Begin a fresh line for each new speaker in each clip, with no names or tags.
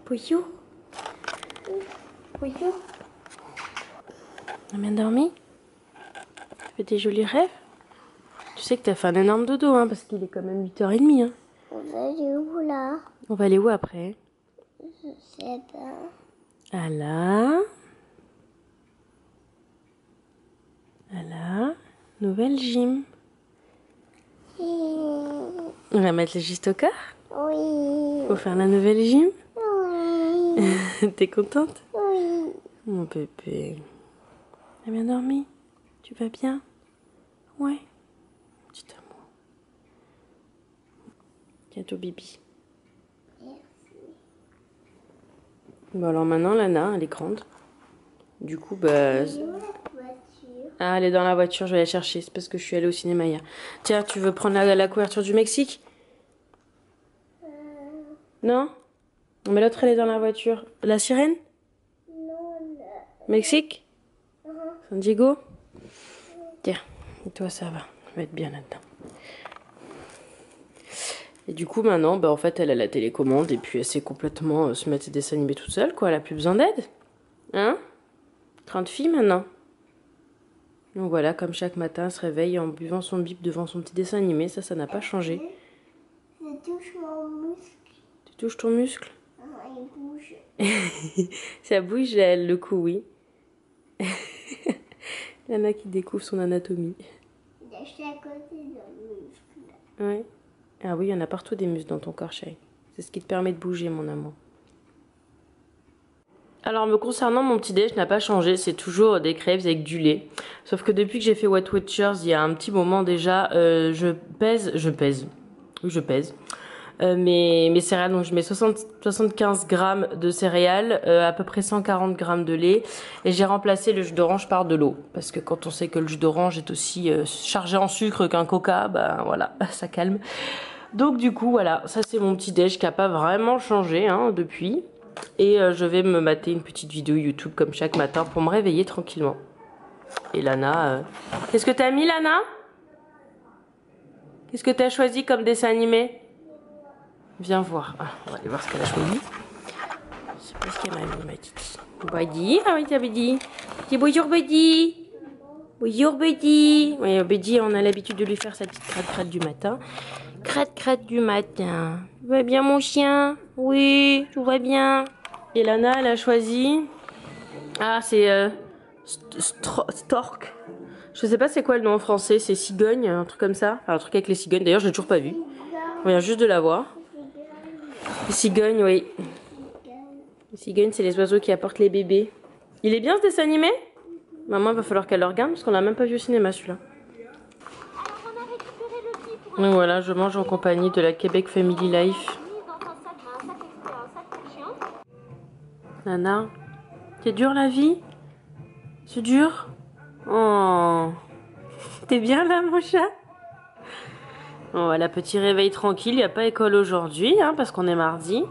Pouillou. Pouillou. T'as bien dormi? Tu fais des jolis rêves? Tu sais que t'as fait un énorme dodo, hein, parce qu'il est quand même 8h30. Hein.
On va aller où là?
On va aller où après?
Je sais pas.
Ah là. Ah là. Nouvelle gym. On va mettre le geste au corps?
Oui.
Pour faire la nouvelle gym?
Oui.
T'es contente?
Oui.
Mon bébé. T'as bien dormi? Tu vas bien? Ouais. Petit amour. Bientôt Bibi.
Merci.
Bon alors maintenant Lana, elle est grande. Du coup bah... Ah, elle est dans la voiture, je vais la chercher. C'est parce que je suis allée au cinéma hier. Tiens, tu veux prendre la couverture du Mexique? Non? Mais l'autre, elle est dans la voiture. La sirène?
Non,
Mexique? San Diego? Tiens, et toi, ça va. Je vais être bien là-dedans. Et du coup, maintenant, bah, en fait, elle a la télécommande et puis elle sait complètement se mettre ses dessins animés toute seule, quoi. Elle a plus besoin d'aide. Hein? 30 filles maintenant. Donc voilà, comme chaque matin, elle se réveille en buvant son bip devant son petit dessin animé. Ça n'a pas changé.
je touche mon muscle.
Tu touches ton muscle?
Il bouge.
Ça bouge, elle, le cou, oui. Lana qui découvre son anatomie.
Il est à côté d'un muscle.
Oui. Ah oui, il y en a partout des muscles dans ton corps, chérie. C'est ce qui te permet de bouger, mon amour. Alors, me concernant, mon petit déj n'a pas changé. C'est toujours des crêpes avec du lait. Sauf que depuis que j'ai fait Weight Watchers, il y a un petit moment déjà, je pèse. Oui, je pèse. Mes céréales, donc je mets 75 grammes de céréales, à peu près 140 grammes de lait, et j'ai remplacé le jus d'orange par de l'eau, parce que quand on sait que le jus d'orange est aussi chargé en sucre qu'un coca, ben voilà, ça calme. Donc du coup voilà, ça c'est mon petit déj qui a pas vraiment changé hein, depuis, et je vais me mater une petite vidéo YouTube comme chaque matin pour me réveiller tranquillement. Et Lana, qu'est-ce que t'as mis Lana? Qu'est-ce que t'as choisi comme dessin animé? Viens voir. Ah, on va aller voir ce qu'elle a choisi. Je sais pas ce qu'elle m'a mis, ma petite. Buddy, ah oui, t'as Buddy. Dis bonjour, Buddy. Bonjour, Buddy. Oui, Buddy, on a l'habitude de lui faire sa petite crade-crade du matin. Crade-crade du matin. Tout va bien, mon chien? Oui, tout va bien. Et Lana, elle a choisi. Ah, c'est Stork. Je sais pas c'est quoi le nom en français. C'est cigogne, un truc comme ça. Enfin, un truc avec les cigognes. D'ailleurs, je l'ai toujours pas vu. On vient juste de la voir. Les cigognes, oui. Les cigognes, c'est les oiseaux qui apportent les bébés. Il est bien ce dessin animé? Maman, il va falloir qu'elle le regarde parce qu'on l'a même pas vu au cinéma celui-là. Donc voilà, je mange en compagnie de la Québec Family Life. Nana, c'est dur la vie? C'est dur? Oh, t'es bien là mon chat? Bon, voilà, petit réveil tranquille, il n'y a pas école aujourd'hui hein, parce qu'on est mardi.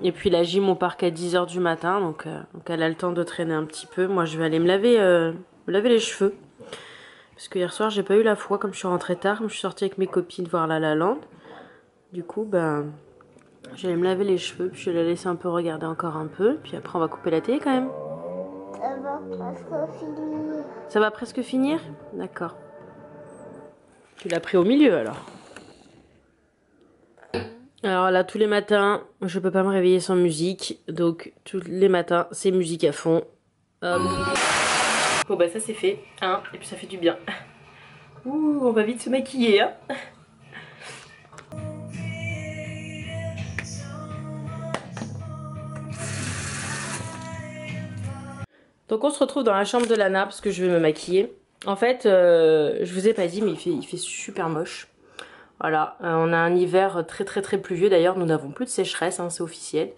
Et puis la gym au parc à 10h du matin, donc elle a le temps de traîner un petit peu. Moi je vais aller me laver les cheveux. Parce que hier soir j'ai pas eu la foi comme je suis rentrée tard, comme je suis sortie avec mes copines voir La La Land. Du coup ben j'allais me laver les cheveux, puis je vais la laisser un peu regarder encore un peu. Puis après on va couper la télé quand même.
Ça va presque finir.
Ça va presque finir? D'accord. Tu l'as pris au milieu alors. Alors là, tous les matins, je peux pas me réveiller sans musique. Donc, tous les matins, c'est musique à fond. Bon bah ça c'est fait, hein, et puis ça fait du bien. Ouh, on va vite se maquiller, hein. Donc on se retrouve dans la chambre de Lana parce que je vais me maquiller. En fait, je vous ai pas dit, mais il fait super moche. Voilà, on a un hiver très pluvieux. D'ailleurs, nous n'avons plus de sécheresse, hein, c'est officiel.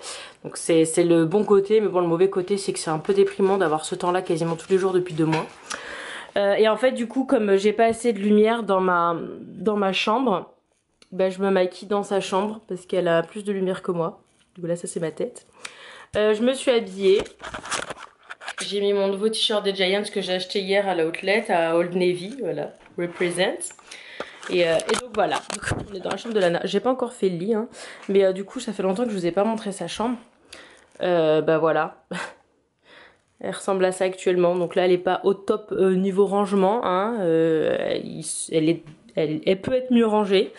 Donc c'est le bon côté, mais bon, le mauvais côté, c'est que c'est un peu déprimant d'avoir ce temps-là quasiment tous les jours depuis 2 mois. Et en fait, du coup, comme j'ai pas assez de lumière dans ma chambre, ben, je me maquille dans sa chambre parce qu'elle a plus de lumière que moi. Donc là, ça c'est ma tête. Je me suis habillée. J'ai mis mon nouveau t-shirt des Giants que j'ai acheté hier à la Outlet, à Old Navy, voilà, Represent. Et donc voilà, on est dans la chambre de Lana. J'ai pas encore fait le lit, hein, mais du coup ça fait longtemps que je vous ai pas montré sa chambre. Bah voilà. Elle ressemble à ça actuellement. Donc là, elle est pas au top niveau rangement. Hein. Elle peut être mieux rangée.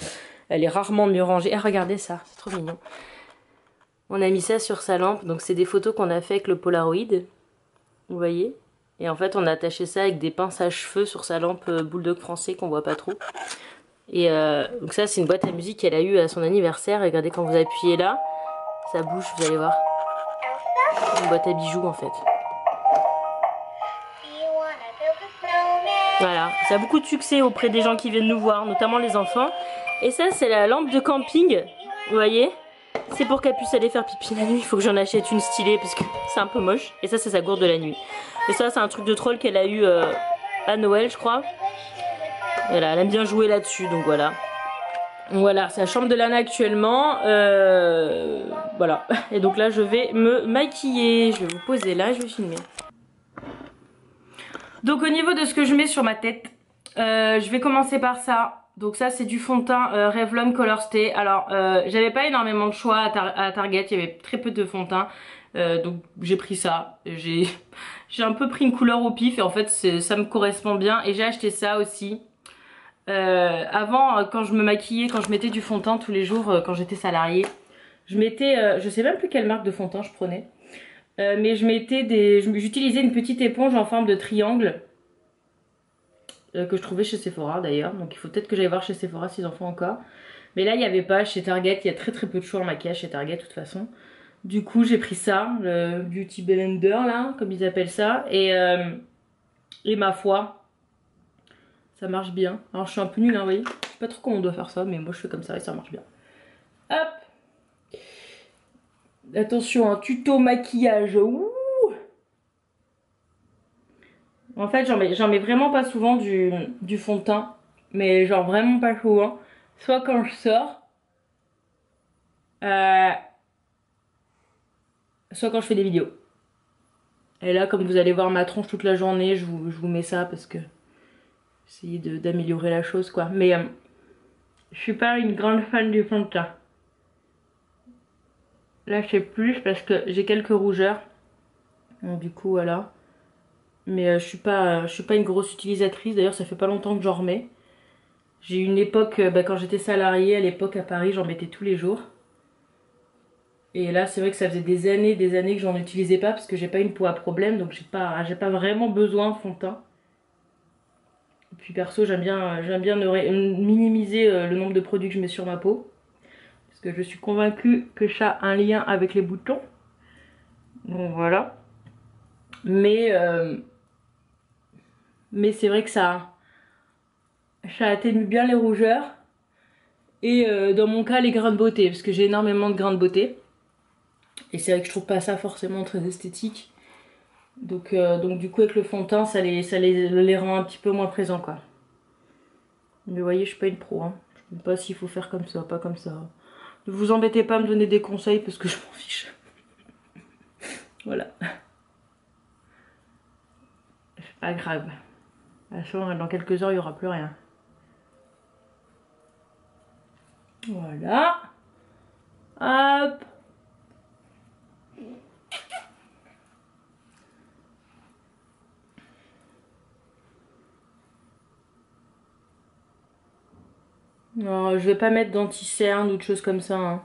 Elle est rarement mieux rangée. Ah, regardez ça, c'est trop mignon. On a mis ça sur sa lampe. Donc c'est des photos qu'on a fait avec le Polaroid. Vous voyez? Et en fait, on a attaché ça avec des pinces à cheveux sur sa lampe Bulldog français qu'on voit pas trop. Et donc ça, c'est une boîte à musique qu'elle a eue à son anniversaire. Et regardez, quand vous appuyez là, ça bouge, vous allez voir. Une boîte à bijoux en fait. Voilà, ça a beaucoup de succès auprès des gens qui viennent nous voir, notamment les enfants. Et ça, c'est la lampe de camping, vous voyez? C'est pour qu'elle puisse aller faire pipi la nuit. Il faut que j'en achète une stylée parce que c'est un peu moche. Et ça, c'est sa gourde de la nuit. Et ça, c'est un truc de troll qu'elle a eu à Noël, je crois. Voilà, elle aime bien jouer là-dessus, donc voilà. Voilà, c'est la chambre de Lana actuellement. Voilà. Et donc là, je vais me maquiller. Je vais vous poser là, je vais filmer. Donc au niveau de ce que je mets sur ma tête, je vais commencer par ça. Donc ça, c'est du fond de teint Revlon Color Stay. Alors, j'avais pas énormément de choix à Target. Il y avait très peu de fond de teint. Donc j'ai pris ça. J'ai un peu pris une couleur au pif. Et en fait, ça me correspond bien. Et j'ai acheté ça aussi. Avant, quand je me maquillais, quand je mettais du fond de teint tous les jours, quand j'étais salariée, je mettais, je sais même plus quelle marque de fond de teint je prenais, mais j'utilisais une petite éponge en forme de triangle que je trouvais chez Sephora d'ailleurs. Donc il faut peut-être que j'aille voir chez Sephora s'ils en font encore. Mais là il n'y avait pas chez Target, il y a très peu de choix en maquillage chez Target de toute façon. Du coup j'ai pris ça, le Beauty Blender là, comme ils appellent ça, et ma foi. Ça marche bien. Alors je suis un peu nulle, hein, vous voyez. Je sais pas trop comment on doit faire ça, mais moi je fais comme ça et ça marche bien. Hop. Attention, un tuto maquillage. Ouh. En fait, j'en mets vraiment pas souvent du fond de teint. Mais genre vraiment pas souvent. Soit quand je sors. Soit quand je fais des vidéos. Et là, comme vous allez voir ma tronche toute la journée, je vous mets ça parce que... Essayer d'améliorer la chose quoi. Mais je suis pas une grande fan du fond de teint. Là je sais plus parce que j'ai quelques rougeurs. Donc, du coup voilà. Mais je suis pas une grosse utilisatrice. D'ailleurs ça fait pas longtemps que j'en remets. J'ai eu une époque, quand j'étais salariée à l'époque à Paris, j'en mettais tous les jours. Et là c'est vrai que ça faisait des années que j'en utilisais pas parce que j'ai pas une peau à problème. Donc j'ai pas vraiment besoin de fond de teint. Et puis perso j'aime bien minimiser le nombre de produits que je mets sur ma peau. Parce que je suis convaincue que ça a un lien avec les boutons. Donc voilà. Mais c'est vrai que ça atténue bien les rougeurs. Et dans mon cas les grains de beauté. Parce que j'ai énormément de grains de beauté. Et c'est vrai que je trouve pas ça forcément très esthétique. Donc du coup avec le fond de teint ça les rend un petit peu moins présents quoi. Mais vous voyez je suis pas une pro hein. Je sais pas s'il faut faire comme ça, pas comme ça. Ne vous embêtez pas à me donner des conseils parce que je m'en fiche. Voilà. C'est pas grave. De toute façon dans quelques heures il n'y aura plus rien. Voilà. Hop. Non, je vais pas mettre d'anti-cerne ou de choses comme ça. Hein.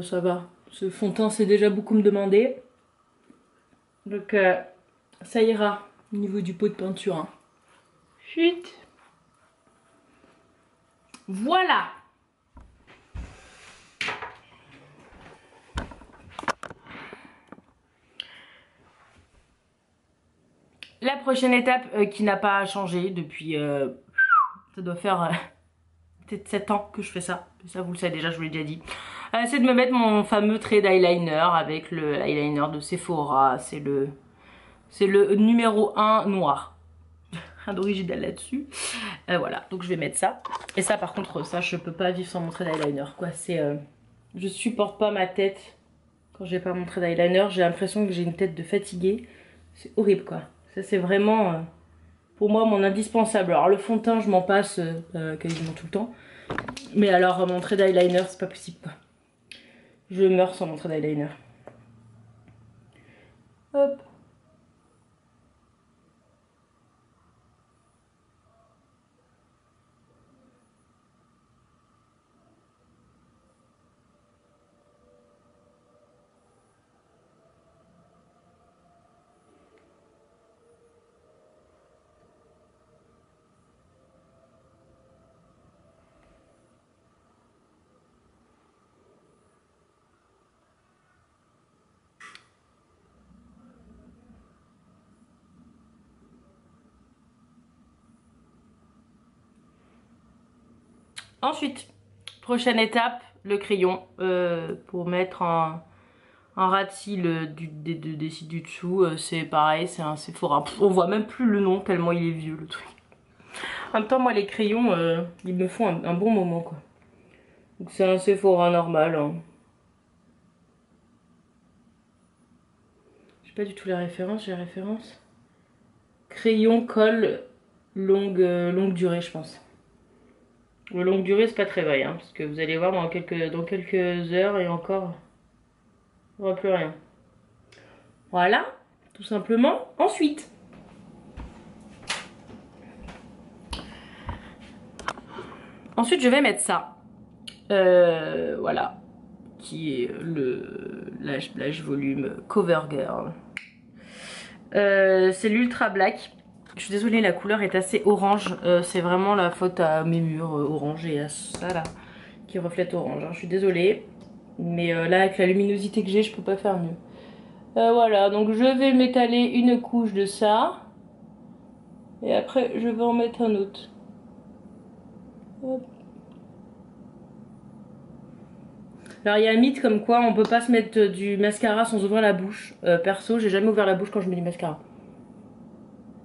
Ça va. Ce fond de teint, c'est déjà beaucoup me demander. Donc, ça ira au niveau du pot de peinture. Hein. Chut. Voilà. La prochaine étape qui n'a pas changé depuis... ça doit faire peut-être 7 ans que je fais ça. Ça, vous le savez déjà, je vous l'ai déjà dit. C'est de me mettre mon fameux trait d'eyeliner avec le eyeliner de Sephora. C'est le numéro 1 noir. Rien d'original là-dessus. Voilà, donc je vais mettre ça. Et ça, par contre, ça, je peux pas vivre sans mon trait d'eyeliner. Quoi, je supporte pas ma tête quand j'ai pas mon trait d'eyeliner. J'ai l'impression que j'ai une tête de fatiguée. C'est horrible, quoi. Ça, c'est vraiment... pour moi, mon indispensable. Alors le fond de teint, je m'en passe quasiment tout le temps. Mais alors mon trait d'eyeliner, c'est pas possible quoi. Je meurs sans mon trait d'eyeliner. Hop. Ensuite, prochaine étape, le crayon pour mettre un ras de cils des cils du dessous. C'est pareil, c'est un Sephora. On voit même plus le nom tellement il est vieux le truc. En même temps, moi les crayons, ils me font un bon moment quoi. Donc c'est un Sephora normal. Hein. J'ai pas du tout la référence, j'ai la référence. Crayon, colle, longue durée je pense. Le longue durée c'est pas très vrai hein, parce que vous allez voir dans quelques heures et encore on voit plus rien. Voilà, tout simplement. Ensuite, je vais mettre ça. Voilà, qui est le Lash Volume CoverGirl. C'est l'Ultra Black. Je suis désolée, la couleur est assez orange. C'est vraiment la faute à mes murs orange et à ça là qui reflète orange. Hein. Je suis désolée, mais là avec la luminosité que j'ai, je peux pas faire mieux. Voilà, donc je vais m'étaler une couche de ça. Et après, je vais en mettre un autre. Hop. Alors, il y a un mythe comme quoi on peut pas se mettre du mascara sans ouvrir la bouche. Perso, j'ai jamais ouvert la bouche quand je mets du mascara.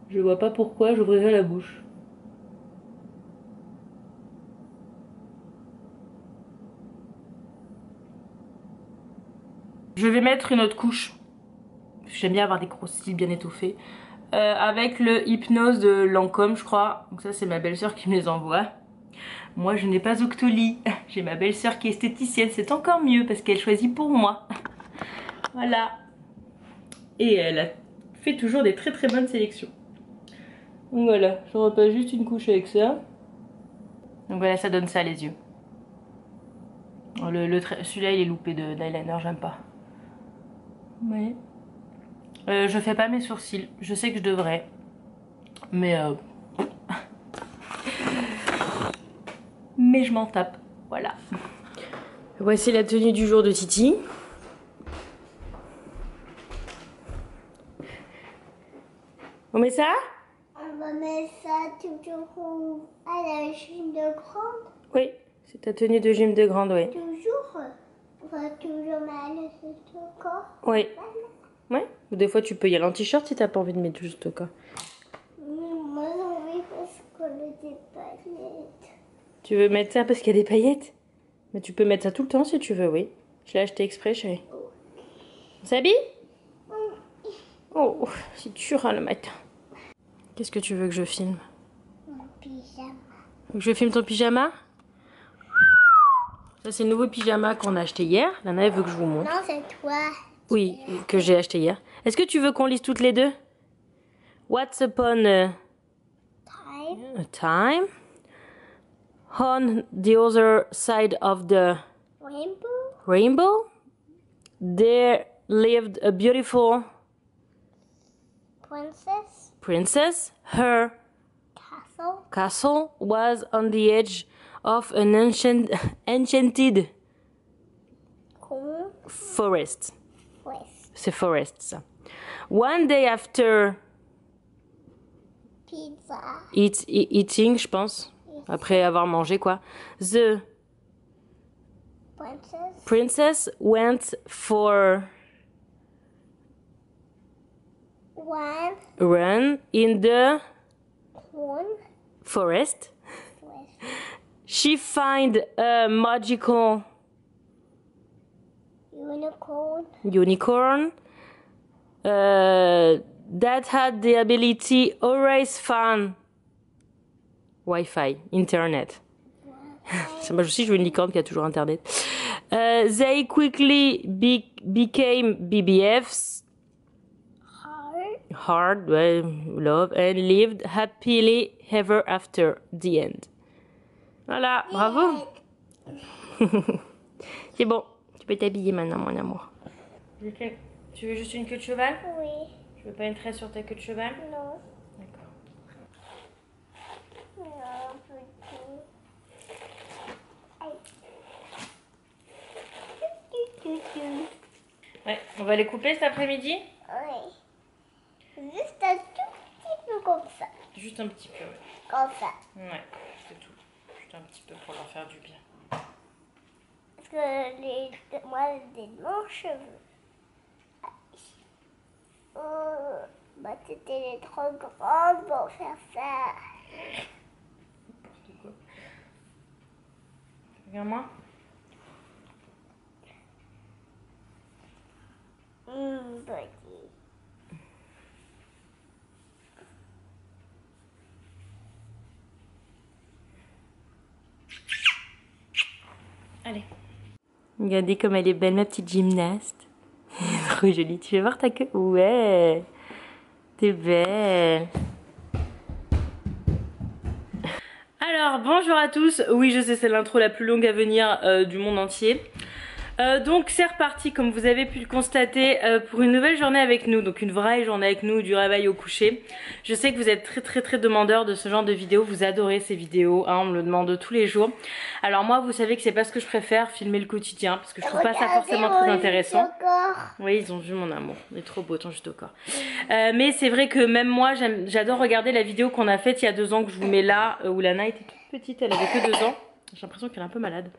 Je vois pas pourquoi j'ouvrirais la bouche. Je vais mettre une autre couche. J'aime bien avoir des gros cils bien étoffés. Avec le Hypnose de Lancôme, je crois. Donc ça, c'est ma belle-sœur qui me les envoie. Moi, je n'ai pas Octoly. J'ai ma belle-sœur qui est esthéticienne. C'est encore mieux parce qu'elle choisit pour moi. Voilà. Et elle a fait toujours des très très bonnes sélections. Donc voilà, je repasse juste une couche avec ça. Donc voilà, ça donne ça les yeux. Celui-là, il est loupé d'eyeliner, j'aime pas. Oui. Je fais pas mes sourcils. Je sais que je devrais. Mais mais je m'en tape. Voilà. Voici la tenue du jour de Titi. On met ça?
On va mettre ça toujours à la gym de grande.
Oui, c'est ta tenue de gym de grande, oui.
Toujours. On va toujours mettre juste au corps.
Oui. Ouais. Ou des fois tu peux y aller en t-shirt si t'as pas envie de mettre juste au corps.
Moi non, oui, parce qu'on a des paillettes.
Tu veux mettre ça parce qu'il y a des paillettes? Mais tu peux mettre ça tout le temps si tu veux, oui. Je l'ai acheté exprès, chérie. On s'habille? Oh, c'est dur hein, le matin. Qu'est-ce que tu veux que je filme?
Mon pyjama.
Que je filme ton pyjama? Ça c'est le nouveau pyjama qu'on a acheté hier. Lana elle veut que je vous montre.
Non, c'est toi.
Oui, que j'ai acheté hier. Est-ce que tu veux qu'on lise toutes les deux? What's upon a time? On the other side of the rainbow, there lived a beautiful princess. Her castle was on the edge of an enchanted forest. C'est forest, ça. One day after eating, je pense, après avoir mangé, quoi, the princess went for a run in the forest. She found a magical unicorn that had the ability always find Wi-Fi, Internet. Moi aussi, je veux une licorne qui a toujours Internet. They quickly became BBFs. hard, ouais, love, and lived happily ever after the end. Voilà, bravo. C'est bon, tu peux t'habiller maintenant, mon amour. Tu veux juste une queue de cheval?
Oui.
Tu veux pas une tresse sur ta queue de cheval?
Non.
D'accord.
Non, petit.
Ouais, on va les couper cet après-midi?
Oui. Juste un tout petit peu comme ça.
Juste un petit peu, ouais.
Comme ça.
Ouais, c'est tout. Juste un petit peu pour leur faire du bien.
Parce que moi, j'ai des longs cheveux. Oh, bah c'était trop grande pour faire ça.
N'importe quoi. Regarde-moi.
Petit.
Allez. Regardez comme elle est belle, ma petite gymnaste. Trop jolie. Tu veux voir ta queue? Ouais. T'es belle. Alors, bonjour à tous. Oui, je sais, c'est l'intro la plus longue à venir du monde entier. Donc c'est reparti, comme vous avez pu le constater, pour une nouvelle journée avec nous. Donc une vraie journée avec nous, du réveil au coucher. Je sais que vous êtes très demandeurs de ce genre de vidéos. Vous adorez ces vidéos, hein, on me le demande tous les jours. Alors moi, vous savez que c'est pas ce que je préfère, filmer le quotidien, parce que je trouve pas ça forcément très intéressant. Oui, ils ont vu mon amour, il est trop beau ton jus de corps. Mais c'est vrai que même moi, j'adore regarder la vidéo qu'on a faite il y a 2 ans, que je vous mets là, où Lana était toute petite, elle avait que 2 ans. J'ai l'impression qu'elle est un peu malade.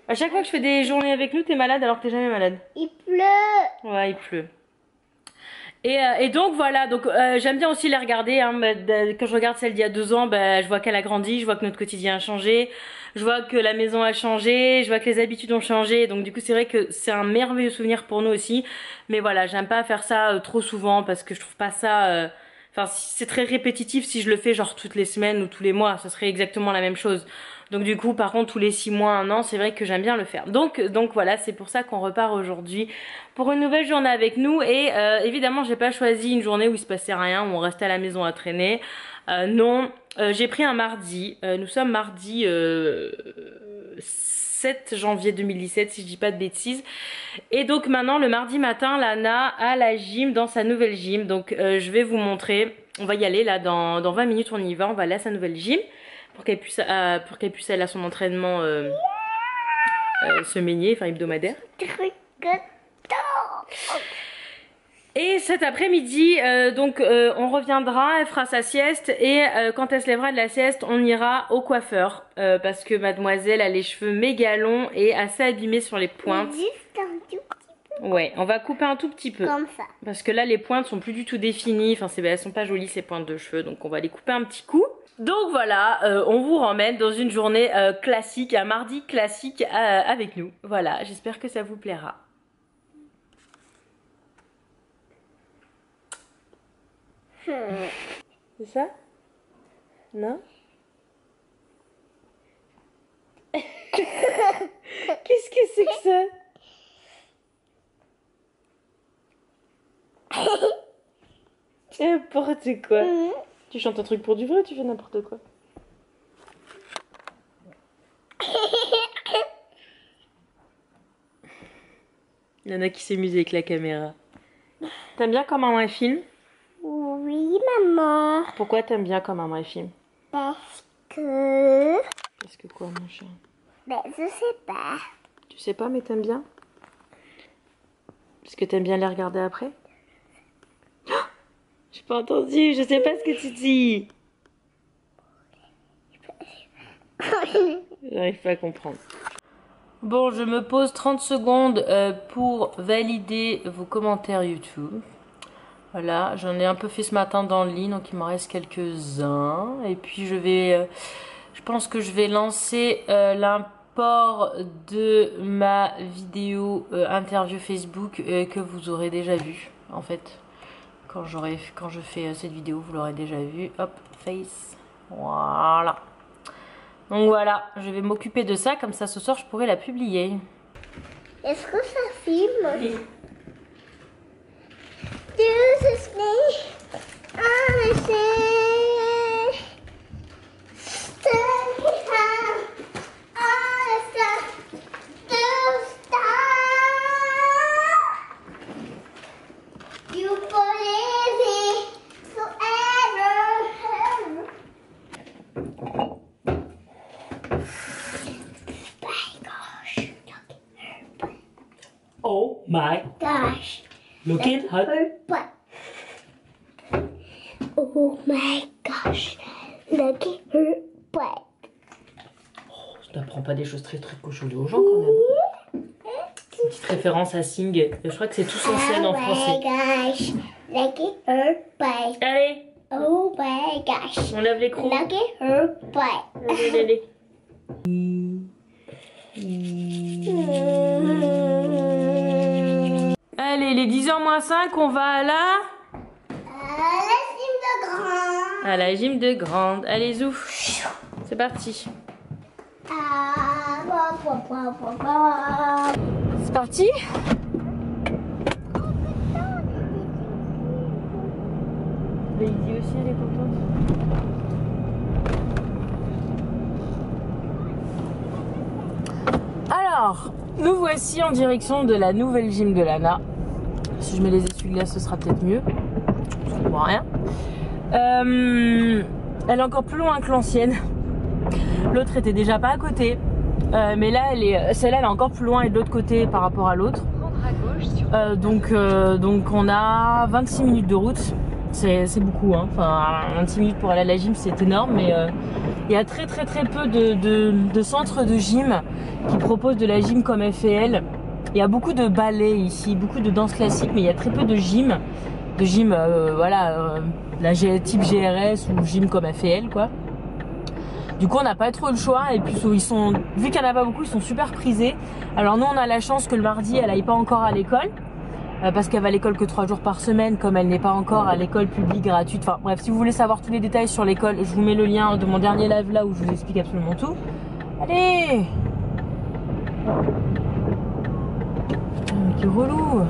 À chaque fois que je fais des journées avec nous, t'es malade alors que t'es jamais malade.
Il pleut.
Ouais, il pleut. Et donc voilà, donc j'aime bien aussi les regarder. Hein, quand je regarde celle d'il y a 2 ans, je vois qu'elle a grandi, je vois que notre quotidien a changé, je vois que la maison a changé, je vois que les habitudes ont changé. Donc du coup, c'est vrai que c'est un merveilleux souvenir pour nous aussi. Mais voilà, j'aime pas faire ça trop souvent parce que je trouve pas ça. Enfin, c'est très répétitif si je le fais genre toutes les semaines ou tous les mois, ça serait exactement la même chose. Donc du coup, par contre, tous les 6 mois, 1 an, c'est vrai que j'aime bien le faire. Donc voilà, c'est pour ça qu'on repart aujourd'hui pour une nouvelle journée avec nous. Et évidemment, j'ai pas choisi une journée où il se passait rien, où on restait à la maison à traîner. Non, j'ai pris un mardi. Nous sommes mardi 7 janvier 2017, si je dis pas de bêtises. Et donc maintenant, le mardi matin, Lana a la gym dans sa nouvelle gym. Donc je vais vous montrer. On va y aller là dans 20 minutes, on y va. On va aller à sa nouvelle gym pour qu'elle puisse aller à son entraînement semainier, enfin hebdomadaire. Et cet après-midi, on reviendra, elle fera sa sieste et quand elle se lèvera de la sieste, on ira au coiffeur parce que mademoiselle a les cheveux méga longs et assez abîmés sur les pointes.
Juste un tout petit peu.
Ouais, on va couper un tout petit peu.
Comme ça.
Parce que là, les pointes sont plus du tout définies, enfin elles sont pas jolies ces pointes de cheveux, donc on va les couper un petit coup. Donc voilà, on vous ramène dans une journée classique, un mardi classique avec nous. Voilà, j'espère que ça vous plaira. C'est ça? Non? Qu'est-ce que c'est que ça? N'importe quoi. Tu chantes un truc pour du vrai ou tu fais n'importe quoi? Il y en a qui s'amusent avec la caméra. T'aimes bien quand maman elle filme?
Oui, maman.
Pourquoi t'aimes bien quand maman elle filme?
Parce que...
Parce que quoi, mon chat?
je sais pas.
Tu sais pas, mais t'aimes bien? Parce que t'aimes bien les regarder après? Oh, j'ai pas entendu, je sais pas ce que tu dis. J'arrive pas à comprendre. Bon, je me pose 30 secondes pour valider vos commentaires YouTube. Voilà, j'en ai un peu fait ce matin dans le lit, donc il m'en reste quelques-uns. Et puis je pense que je vais lancer l'import de ma vidéo interview Facebook que vous aurez déjà vu, en fait. Quand je fais cette vidéo, vous l'aurez déjà vu. Hop, face. Voilà. Donc voilà, je vais m'occuper de ça, comme ça ce soir je pourrai la publier.
Est-ce que ça filme?
Oui.
Excuse me. You believe it forever.
Oh my
Gosh.
look at her.
Her butt. Oh my gosh. Look at her butt.
Je t'apprends pas des choses très cochonnées aux gens quand même. C'est une petite référence à Sing. Je crois que c'est tous en scène en français.
Oh my gosh. Look at her butt.
Allez,
Oh my gosh.
on lève l'écrou.
Look at her butt.
Allez, allez. Allez, les 10h moins 5, on va à la gym de grande. Allez, zouf. C'est parti. C'est parti. Lady aussi, elle est contente. Alors, nous voici en direction de la nouvelle gym de Lana. Si je mets les essuie-glaces, ce sera peut-être mieux. Je comprends rien. Elle est encore plus loin que l'ancienne. L'autre était déjà pas à côté. Mais là, celle-là, elle est encore plus loin et de l'autre côté par rapport à l'autre. Donc on a 26 minutes de route. C'est beaucoup, hein. Enfin, 26 minutes pour aller à la gym, c'est énorme. Mais il y a très peu de centres de gym qui proposent de la gym comme FL. Il y a beaucoup de ballet ici, beaucoup de danse classique, mais il y a très peu de gym. Type GRS ou gym comme FL, quoi. Du coup, on n'a pas trop le choix. Et puis, vu qu'il n'y en a pas beaucoup, ils sont super prisés. Alors, nous, on a la chance que le mardi, elle n'aille pas encore à l'école. Parce qu'elle va à l'école que 3 jours par semaine, comme elle n'est pas encore à l'école publique gratuite. Enfin, bref, si vous voulez savoir tous les détails sur l'école, je vous mets le lien de mon dernier live là où je vous explique absolument tout. Allez! Putain, mais quel relou!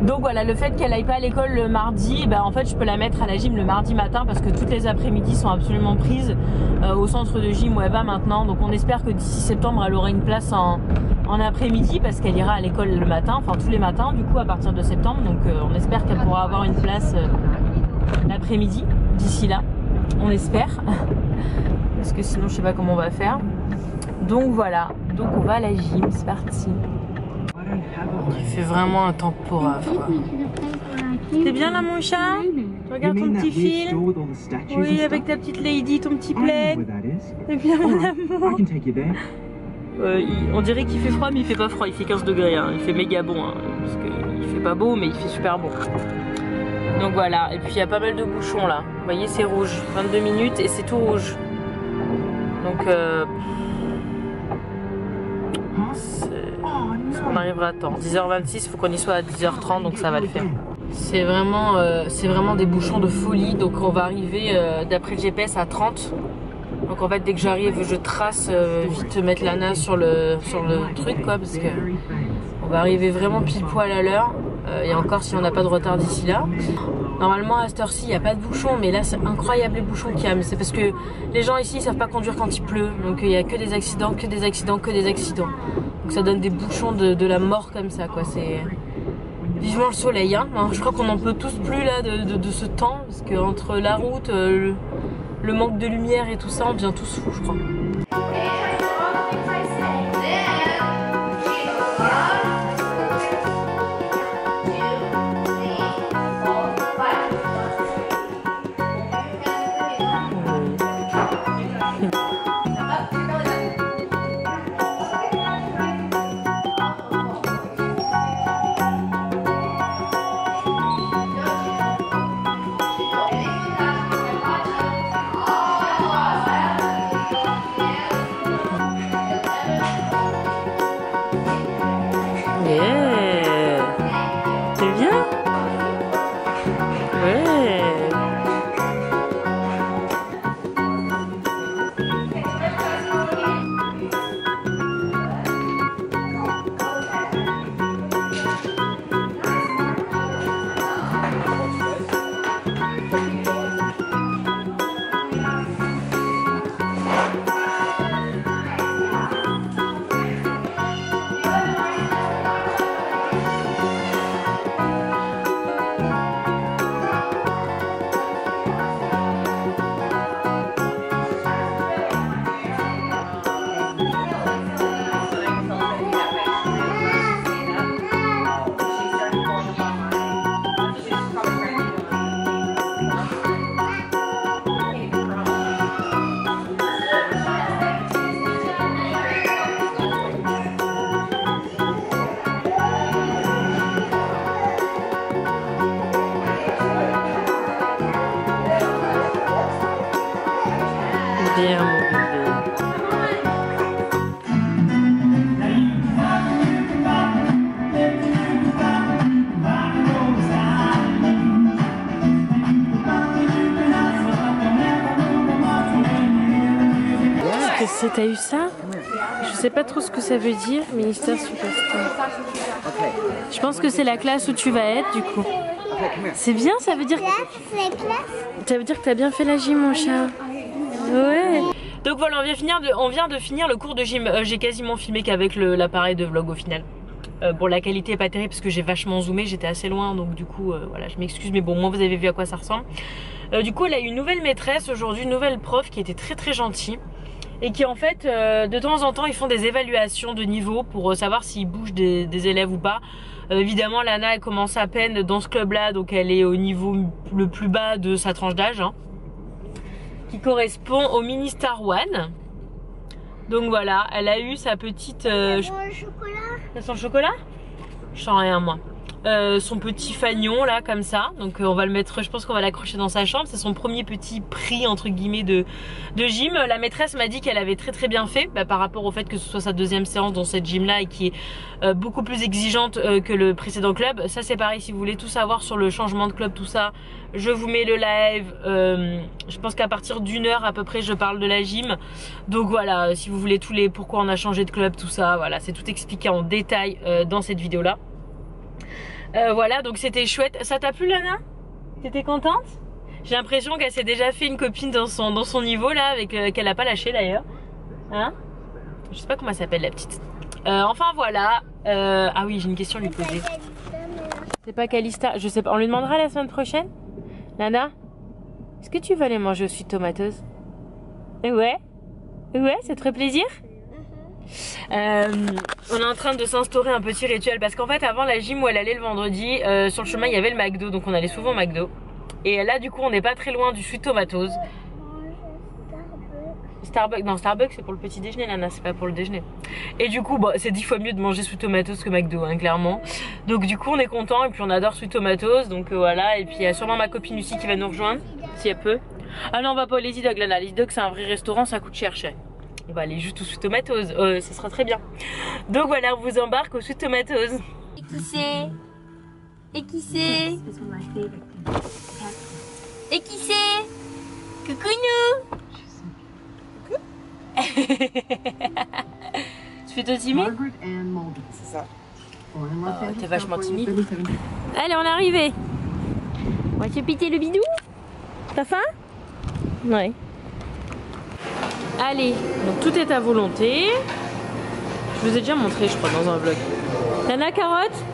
Donc voilà, le fait qu'elle aille pas à l'école le mardi, en fait je peux la mettre à la gym le mardi matin parce que toutes les après-midi sont absolument prises au centre de gym où elle va maintenant. Donc on espère que d'ici septembre elle aura une place en après-midi parce qu'elle ira à l'école le matin, enfin tous les matins du coup à partir de septembre. Donc on espère qu'elle pourra avoir une place l'après-midi d'ici là, on espère. Parce que sinon je sais pas comment on va faire. Donc voilà, donc on va à la gym, c'est parti. Il fait vraiment un temps porrave, quoi. T'es bien là mon chat? Tu regardes ton petit film? Oui, avec ta petite lady, ton petit plaid. T'es bien mon amour? On dirait qu'il fait froid mais il fait pas froid, il fait 15 degrés, hein. Il fait méga bon, hein, parce qu'il fait pas beau mais il fait super bon. Donc voilà, et puis il y a pas mal de bouchons là. Vous voyez, c'est rouge, 22 minutes et c'est tout rouge. Donc on arrivera à temps. 10h26, il faut qu'on y soit à 10h30, donc ça va le faire. C'est vraiment des bouchons de folie. Donc on va arriver d'après le GPS à 30. Donc en fait dès que j'arrive je trace vite mettre Lana sur le truc, quoi, parce que on va arriver vraiment pile poil à l'heure. Et encore si on n'a pas de retard d'ici là. Normalement à cette heure-ci il n'y a pas de bouchons, mais là c'est incroyable les bouchons qu'il y a. Mais c'est parce que les gens ici ils savent pas conduire quand il pleut. Donc il n'y a que des accidents, que des accidents, que des accidents. Donc ça donne des bouchons de la mort comme ça, quoi. C'est vivement le soleil, hein. Alors, je crois qu'on n'en peut tous plus là de ce temps, parce que entre la route, le manque de lumière et tout ça, on devient tous fous, je crois. T'as eu ça? Je sais pas trop ce que ça veut dire, ministère superstar. Je pense que c'est la classe où tu vas être du coup. C'est bien, ça veut dire que t'as bien fait la gym, mon chat. Ouais. Donc voilà, on vient de finir le cours de gym. J'ai quasiment filmé qu'avec l'appareil de vlog au final. Bon, la qualité est pas terrible parce que j'ai vachement zoomé, j'étais assez loin, donc du coup voilà, je m'excuse, mais bon, moi vous avez vu à quoi ça ressemble. Du coup, elle a eu une nouvelle maîtresse aujourd'hui, une nouvelle prof qui était très très gentille et qui en fait de temps en temps ils font des évaluations de niveau pour savoir s'ils bougent des élèves ou pas. Évidemment, Lana elle commence à peine dans ce club là, donc elle est au niveau le plus bas de sa tranche d'âge, hein, qui correspond au mini Star One. Donc voilà, elle a eu sa petite... Son chocolat? Je sens rien moi. Son petit fanion là comme ça, donc on va le mettre, je pense qu'on va l'accrocher dans sa chambre. C'est son premier petit prix entre guillemets de gym. La maîtresse m'a dit qu'elle avait très très bien fait, par rapport au fait que ce soit sa deuxième séance dans cette gym là et qui est beaucoup plus exigeante que le précédent club. Ça c'est pareil, si vous voulez tout savoir sur le changement de club, tout ça, je vous mets le live. Je pense qu'à partir d'1 heure à peu près je parle de la gym. Donc voilà, si vous voulez tous les pourquoi on a changé de club, tout ça, voilà, c'est tout expliqué en détail dans cette vidéo là. Voilà, donc c'était chouette. Ça t'a plu, Lana? T'étais contente? J'ai l'impression qu'elle s'est déjà fait une copine dans son niveau là, avec qu'elle a pas lâché d'ailleurs. Hein? Je sais pas comment elle s'appelle la petite. Enfin voilà. Ah oui, j'ai une question à lui poser. C'est pas Calista, je sais pas. On lui demandera la semaine prochaine. Lana, est-ce que tu vas aller manger aux suites tomateuses? Ouais. Ouais, ça te ferait plaisir? On est en train de s'instaurer un petit rituel parce qu'en fait avant la gym où elle allait le vendredi, sur le chemin il y avait le McDo, donc on allait souvent au McDo. Et là du coup on n'est pas très loin du Sweet Tomatoes. Starbucks, non Starbucks c'est pour le petit déjeuner, Lana, c'est pas pour le déjeuner. Et du coup bon, c'est 10 fois mieux de manger Sweet Tomatoes que McDo, hein, clairement. Donc du coup on est content et puis on adore Sweet Tomatoes, donc voilà. Et puis il y a sûrement ma copine Lucie qui va nous rejoindre si elle peut. Ah non, on va pas au Lazy Dog, Lana. Lazy Dog c'est un vrai restaurant, ça coûte cher. On va aller juste au Sweet Tomatoes, ça sera très bien. Donc voilà, on vous embarque au Sweet Tomatoes. Et qui c'est? Et qui c'est? Et qui c'est? Coucou nous. Tu fais toi timide?
C'est ça.
Oh, t'es vachement timide. Allez, on est arrivé. On va te piquer le bidou. T'as faim? Ouais. Allez, donc tout est à volonté. Je vous ai déjà montré, je crois, dans un vlog. Lana, carotte?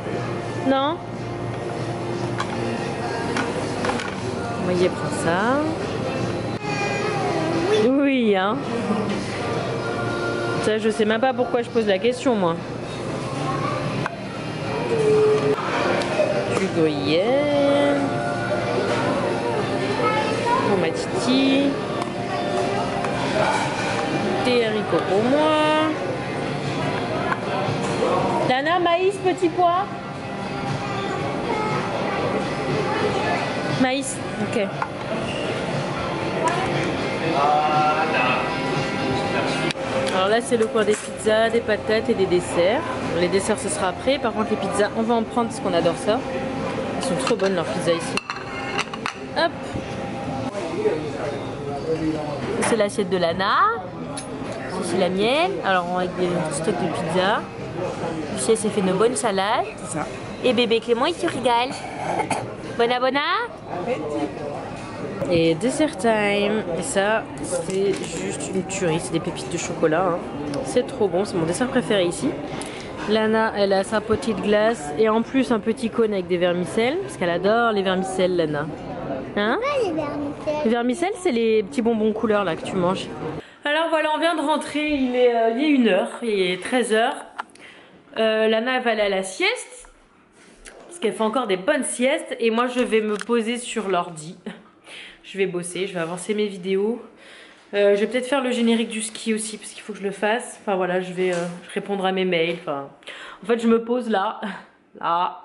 Non? Voyez, prends ça. Oui, hein. Ça, je sais même pas pourquoi je pose la question, moi. Du gruyère. Pour ma titi. Des haricots pour moi. Lana, maïs, petit pois. Maïs, ok. Alors là c'est le coin des pizzas, des patates et des desserts. Les desserts ce sera après. Par contre les pizzas on va en prendre parce qu'on adore ça. Elles sont trop bonnes leurs pizzas ici. Hop. C'est l'assiette de Lana. C'est la mienne. Alors on a des stocks de pizza. Lucie elle s'est fait une bonne salade.
C'est ça.
Et bébé Clément il se régale. Bona bona. Et dessert time. Et ça c'est juste une tuerie. C'est des pépites de chocolat, hein. C'est trop bon. C'est mon dessert préféré ici. Lana elle a sa petite glace. Et en plus un petit cône avec des vermicelles. Parce qu'elle adore les vermicelles, Lana. Hein?
Les vermicelles.
Les vermicelles c'est les petits bonbons couleur là que tu manges. Alors voilà, on vient de rentrer, il est 1h, il est 13h. Lana va aller à la sieste, parce qu'elle fait encore des bonnes siestes. Et moi je vais me poser sur l'ordi. Je vais bosser, je vais avancer mes vidéos. Je vais peut-être faire le générique du ski aussi, parce qu'il faut que je le fasse. Enfin voilà, je vais répondre à mes mails. Enfin, en fait je me pose là, là.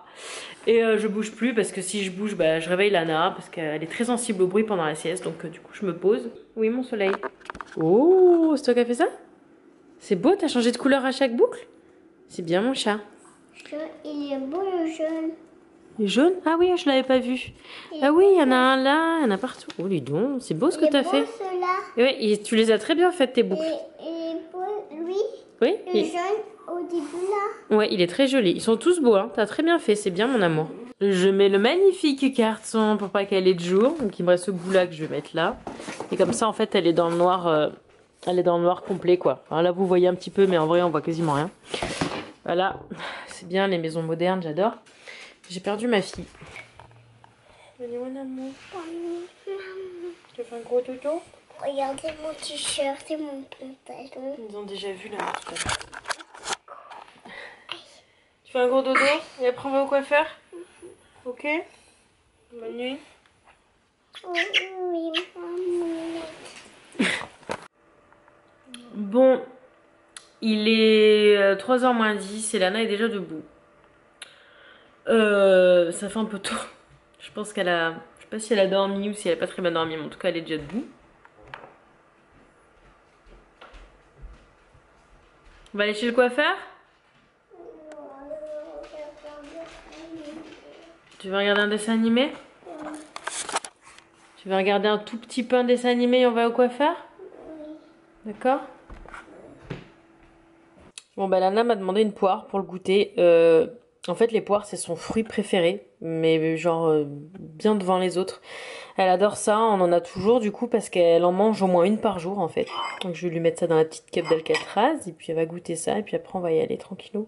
Et je bouge plus parce que si je bouge, bah, je réveille Lana parce qu'elle est très sensible au bruit pendant la sieste. Donc du coup je me pose. Oui mon soleil. Oh, c'est toi qui as fait ça? C'est beau, t'as changé de couleur à chaque boucle? C'est bien mon chat.
Il est beau le jaune.
Le jaune? Ah oui, je l'avais pas vu. Ah oui, il y en a un là, il y en a partout. Oh dis donc, c'est beau ce que t'as fait.
Ceux-là.
Oui, et tu les as très bien faites tes boucles.
Et
Oui.
Le jaune au début là.
Ouais, il est très joli. Ils sont tous beaux, hein. T'as très bien fait, c'est bien mon amour. Je mets le magnifique carton pour pas qu'elle ait de jour. Donc il me reste ce bout là que je vais mettre là. Et comme ça en fait elle est dans le noir, elle est dans le noir complet quoi. Alors là vous voyez un petit peu mais en vrai on voit quasiment rien. Voilà, c'est bien les maisons modernes, j'adore. J'ai perdu ma fille. Allez mon amour. Je te fais un gros dodo.
Regardez mon t-shirt et mon pantalon.
Ils ont déjà vu là tout à l'heure. Tu fais un gros dodo et après on va au coiffeur. Ok. Bonne nuit.
Oui,
Bon, il est 3h moins 10 et Lana est déjà debout. Ça fait un peu tôt. Je pense qu'elle a... Je sais pas si elle a dormi ou si elle a pas très bien dormi, mais en tout cas elle est déjà debout. On va aller chez le coiffeur? Tu veux regarder un dessin animé? Tu veux regarder un tout petit peu un dessin animé et on va au coiffeur? D'accord? Bon bah Lana m'a demandé une poire pour le goûter. En fait les poires c'est son fruit préféré, mais genre bien devant les autres. Elle adore ça, on en a toujours du coup parce qu'elle en mange au moins une par jour en fait. Donc je vais lui mettre ça dans la petite cup d'Alcatraz et puis elle va goûter ça et puis après on va y aller tranquillou.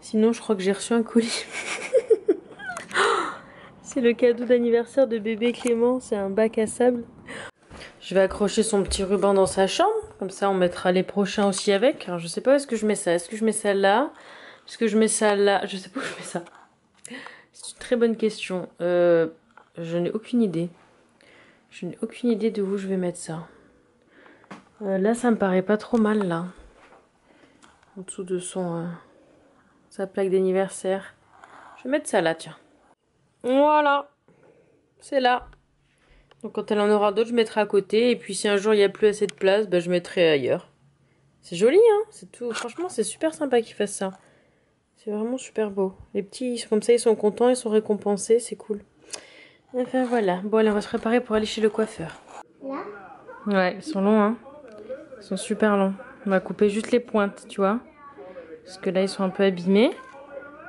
Sinon je crois que j'ai reçu un colis. C'est le cadeau d'anniversaire de bébé Clément, c'est un bac à sable. Je vais accrocher son petit ruban dans sa chambre, comme ça on mettra les prochains aussi avec. Alors je sais pas où est-ce que je mets ça, est-ce que je mets ça là? Est-ce que je mets ça là? Je sais pas où je mets ça. C'est une très bonne question. Je n'ai aucune idée. Je n'ai aucune idée de où je vais mettre ça. Là ça me paraît pas trop mal là. En dessous de sa plaque d'anniversaire. Je vais mettre ça là, tiens. Voilà. C'est là. Donc quand elle en aura d'autres, je mettrai à côté. Et puis si un jour il n'y a plus assez de place, bah, je mettrai ailleurs. C'est joli, hein? C'est tout. Franchement, c'est super sympa qu'ils fassent ça. C'est vraiment super beau. Les petits, ils sont comme ça, ils sont contents, ils sont récompensés, c'est cool. Enfin voilà. Bon, allez, on va se préparer pour aller chez le coiffeur.
Là?
Ouais, ils sont longs, hein? Ils sont super longs. On va couper juste les pointes, tu vois? Parce que là, ils sont un peu abîmés.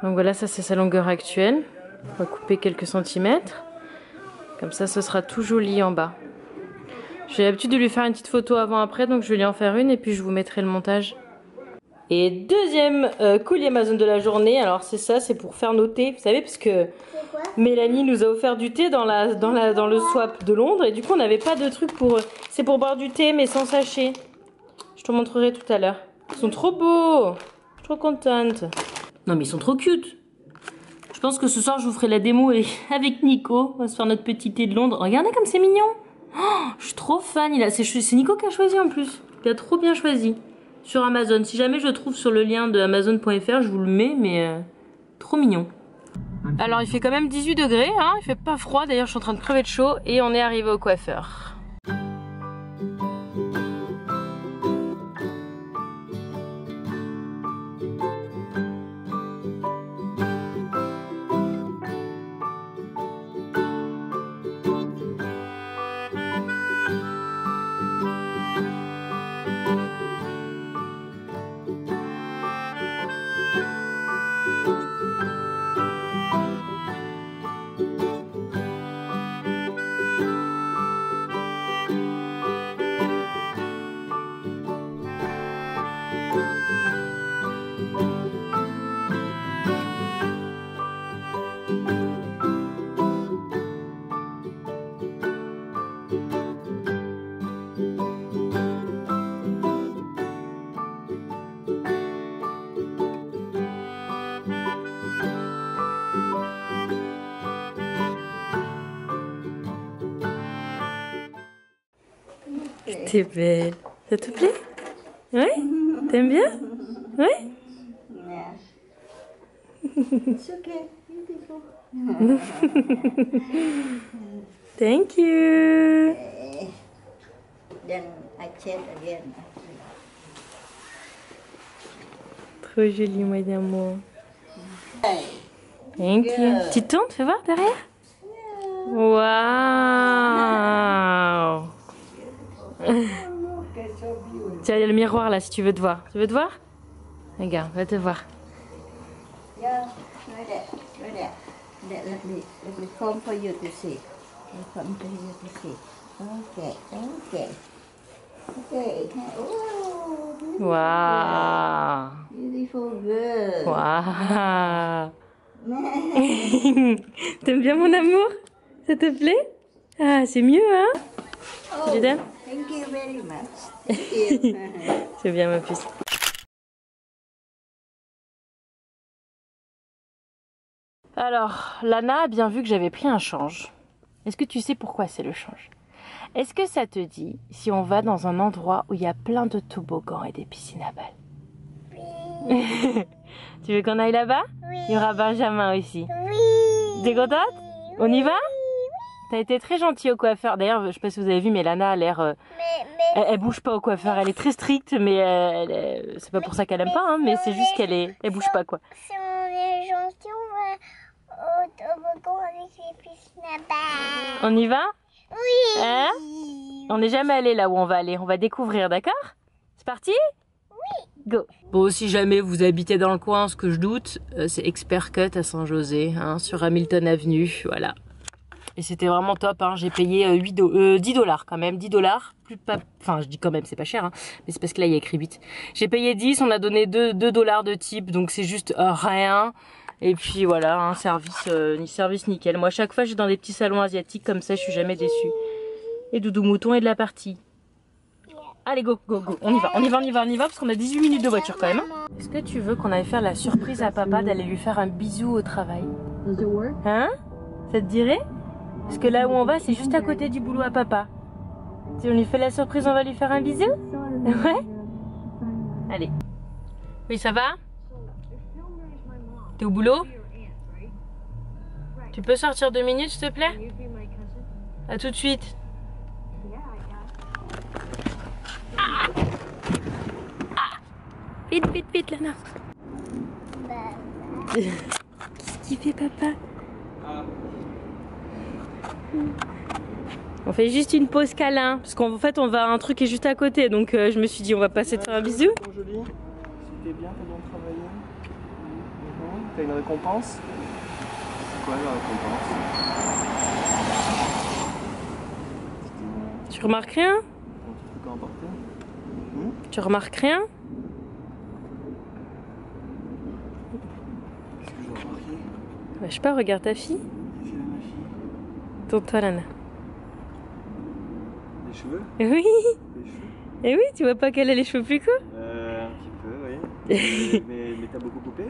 Donc voilà, ça c'est sa longueur actuelle. On va couper quelques centimètres. Comme ça, ce sera tout joli en bas. J'ai l'habitude de lui faire une petite photo avant-après, donc je vais lui en faire une et puis je vous mettrai le montage. Et deuxième colis Amazon de la journée, alors c'est ça, c'est pour faire nos thés, vous savez, parce que Mélanie nous a offert du thé dans le swap de Londres et du coup on n'avait pas de truc pour... C'est pour boire du thé mais sans sachet. Je te montrerai tout à l'heure. Ils sont trop beaux, je suis trop contente. Non mais ils sont trop cute. Je pense que ce soir je vous ferai la démo avec Nico. On va se faire notre petit thé de Londres. Regardez comme c'est mignon. Oh, je suis trop fan. C'est Nico qui a choisi en plus. Il a trop bien choisi. Sur Amazon. Si jamais je le trouve sur le lien de Amazon.fr, je vous le mets, mais trop mignon. Alors il fait quand même 18 degrés, hein. Il fait pas froid. D'ailleurs je suis en train de crever de chaud et on est arrivé au coiffeur. T'es belle. Ça te plaît? Ouais? T'aimes bien? Ouais?
It's okay. Beautiful.
Thank you.
Then I change again.
Trop joli, mon amour. Thank you. Tu te tournes, fais voir derrière. Waouh. Tiens, il y a le miroir là si tu veux te voir. Tu veux te voir? Regarde, va te voir.
Yeah, right there, right there. Let me come for you to see. Come for you to see. Okay, okay. Okay. Oh,
Waouh.
beautiful girl.
Waouh. T'aimes bien mon amour? Ça te plaît? Ah, c'est mieux, hein?
Oh,
Tu t'aimes?
thank you very much. Thank you.
C'est bien ma puce. Alors, Lana a bien vu que j'avais pris un change. Est-ce que tu sais pourquoi c'est le change? Est-ce que ça te dit si on va dans un endroit où il y a plein de toboggans et des piscines à balles? Oui. Tu veux qu'on aille là-bas?
Oui.
Il y aura Benjamin aussi.
Oui.
T'es contente? On y va? T'as été très gentille au coiffeur. D'ailleurs, je sais pas si vous avez vu, mais Lana a l'air... Elle bouge pas au coiffeur. Elle est très stricte, mais c'est pas pour ça qu'elle aime pas, hein, mais c'est juste elle bouge pas, quoi.
Si on est gentil, on va au toboggan avec les piscines à balles.
On y va?
Oui.
Hein? On n'est jamais allé là où on va aller. On va découvrir, d'accord? C'est parti? Oui. Go. Bon, si jamais vous habitez dans le coin, ce que je doute, c'est Expert Cut à Saint-José, hein, sur Hamilton Avenue, voilà. Et c'était vraiment top, hein. J'ai payé 10 dollars quand même, 10 dollars. Enfin, je dis quand même, c'est pas cher, hein, mais c'est parce que là, il y a écrit 8. J'ai payé 10, on a donné 2 dollars de tip, donc c'est juste rien. Et puis voilà, un service nickel. Moi, à chaque fois, je suis dans des petits salons asiatiques comme ça, je suis jamais déçue. Et Doudou Mouton est de la partie. Allez, go, go, go. On y va, parce qu'on a 18 minutes de voiture quand même. Hein. Est-ce que tu veux qu'on aille faire la surprise à papa d'aller lui faire un bisou au travail? Hein? Ça te dirait? Parce que là où on va, c'est juste à côté du boulot à papa. Si on lui fait la surprise, on va lui faire un bisou? Ouais? Allez. Oui, ça va? T'es au boulot? Tu peux sortir 2 minutes, s'il te plaît? À tout de suite. Ah! Ah! Vite, vite, vite, Lana. Qu'est-ce qu'il fait, papa? On fait juste une pause câlin, parce qu'en fait on va à un truc qui est juste à côté, donc je me suis dit on va passer de faire un bisou.
Joli. C'était bien, t'as bien travaillé. T'as une récompense? C'est quoi la récompense?
Tu remarques rien?
Un petit truc à emporter?
Tu remarques rien?
Qu'est-ce que je dois remarquer?
Bah, je sais pas, regarde ta fille.
Qu'est-ce qu'il a ma fille?
Tonton Lana.
Des cheveux?
Oui.
Des cheveux?
Et oui, tu vois pas qu'elle a les cheveux plus courts?
Un petit peu, oui. mais t'as beaucoup coupé?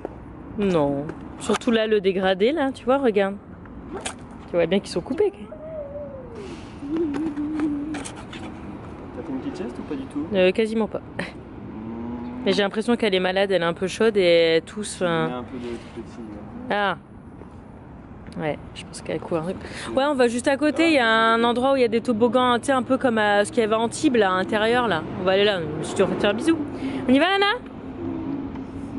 Non. Surtout là, le dégradé, là, tu vois, regarde. Tu vois bien qu'ils sont coupés.
T'as fait une petite sieste ou pas du tout?
Quasiment pas. Mais j'ai l'impression qu'elle est malade, elle est un peu chaude et elle tousse.
Il y a un peu de tout petit.
Ah. Ouais, je pense qu'elle court un truc. Ouais, on va juste à côté, il y a un endroit où il y a des toboggans, tu sais, un peu comme à ce qu'il y avait à Antibes, là, à l'intérieur, là. On va aller là, si tu veux te faire un bisou. On y va, Lana?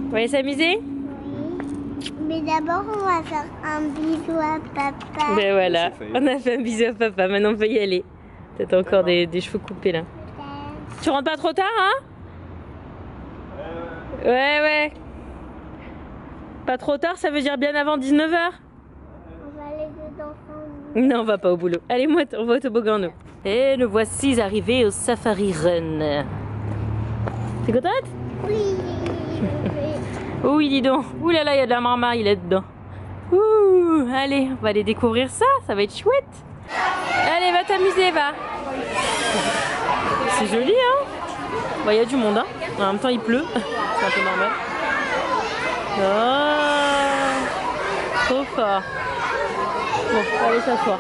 On va aller s'amuser?
Oui. Mais d'abord, on va faire un bisou à papa.
Ben voilà,
C'est fait.
on a fait un bisou à papa, maintenant on peut y aller. T'as encore des cheveux coupés, là. Tu rentres pas trop tard, hein? Ouais. Pas trop tard, ça veut dire bien avant 19h.
On va aller dedans.
Non, on va pas au boulot. Allez, moi, on va au toboggan, nous. Et nous voici arrivés au Safari Run. T'es contente?
Oui.
Oui, dis donc. Ouh là là, il y a de la marmaille là-dedans. Ouh, allez, on va aller découvrir ça. Ça va être chouette. Allez, va t'amuser, va. C'est joli, hein? Bah, il y a du monde, hein. En même temps, il pleut. C'est un peu normal. Oh, trop fort. Bon, allez s'asseoir.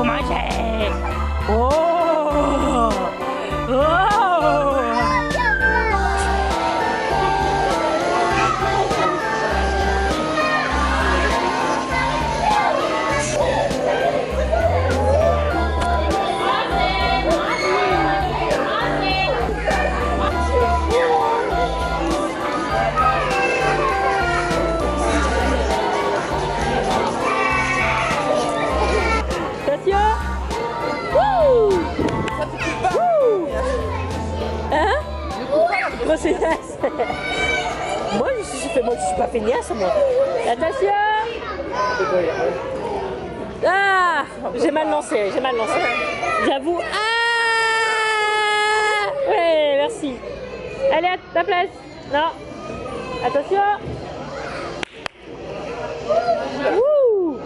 faut manger. Oh, oh. Moi je suis pas feignasse moi. Attention. Ah, j'ai mal lancé. J'avoue. Ah, ouais, merci. Allez, à ta place. Non. Attention. Wouh.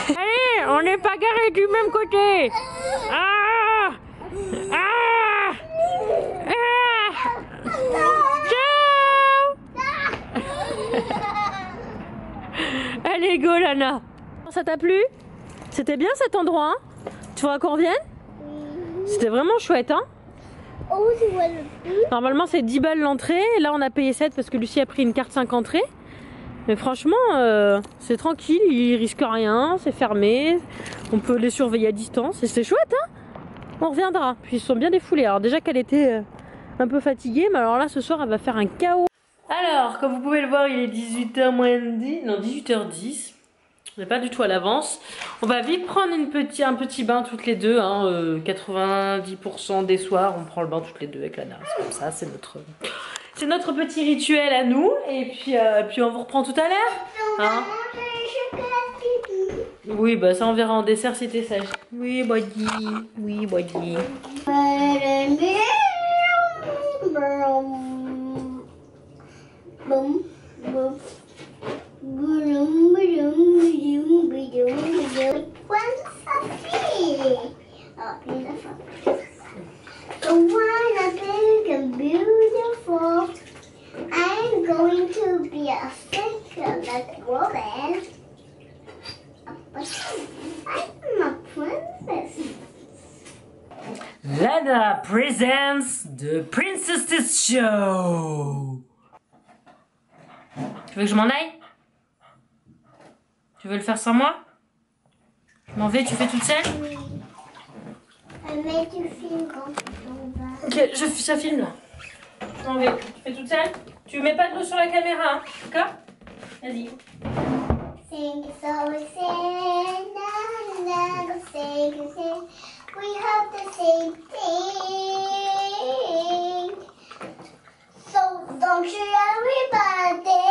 Allez, on n'est pas garé du même côté. Ah, ah, ah. Ciao. Allez, go Lana. Ça t'a plu? C'était bien cet endroit, hein? Tu voudras qu'on revienne? C'était vraiment chouette, hein?
Oh, tu vois le but?
Normalement c'est 10 balles l'entrée, là on a payé 7 parce que Lucie a pris une carte 5 entrées. Mais franchement, c'est tranquille, ils risquent rien, c'est fermé, on peut les surveiller à distance et c'est chouette, hein. On reviendra, puis ils se sont bien défoulés. Alors déjà qu'elle était un peu fatiguée, mais alors là ce soir elle va faire un chaos. Alors, comme vous pouvez le voir, il est 18h moins 10, non 18h10. On n'est pas du tout à l'avance. On va vite prendre un petit bain toutes les deux, hein, 90% des soirs on prend le bain toutes les deux avec Lana. C'est comme ça, c'est notre petit rituel à nous. Et puis on vous reprend tout à l'heure. Hein? Oui, bah ça on verra en dessert si t'es sage. Oui, body. Oui, body.
I'm going to be a figure like woman. But I'm a princess.
Lana presents the Princess Show. Tu veux que je m'en aille? Tu veux le faire sans moi? Je m'en vais, tu fais toute seule?
Mais tu filmes quand on va.
Ok, ça filme là. Je m'en vais. Tu fais toute seule? Tu mets pas de l'eau sur la caméra, hein? D'accord? Vas-y.
Sing so sing, na na sing. We have the same thing. So don't you everybody.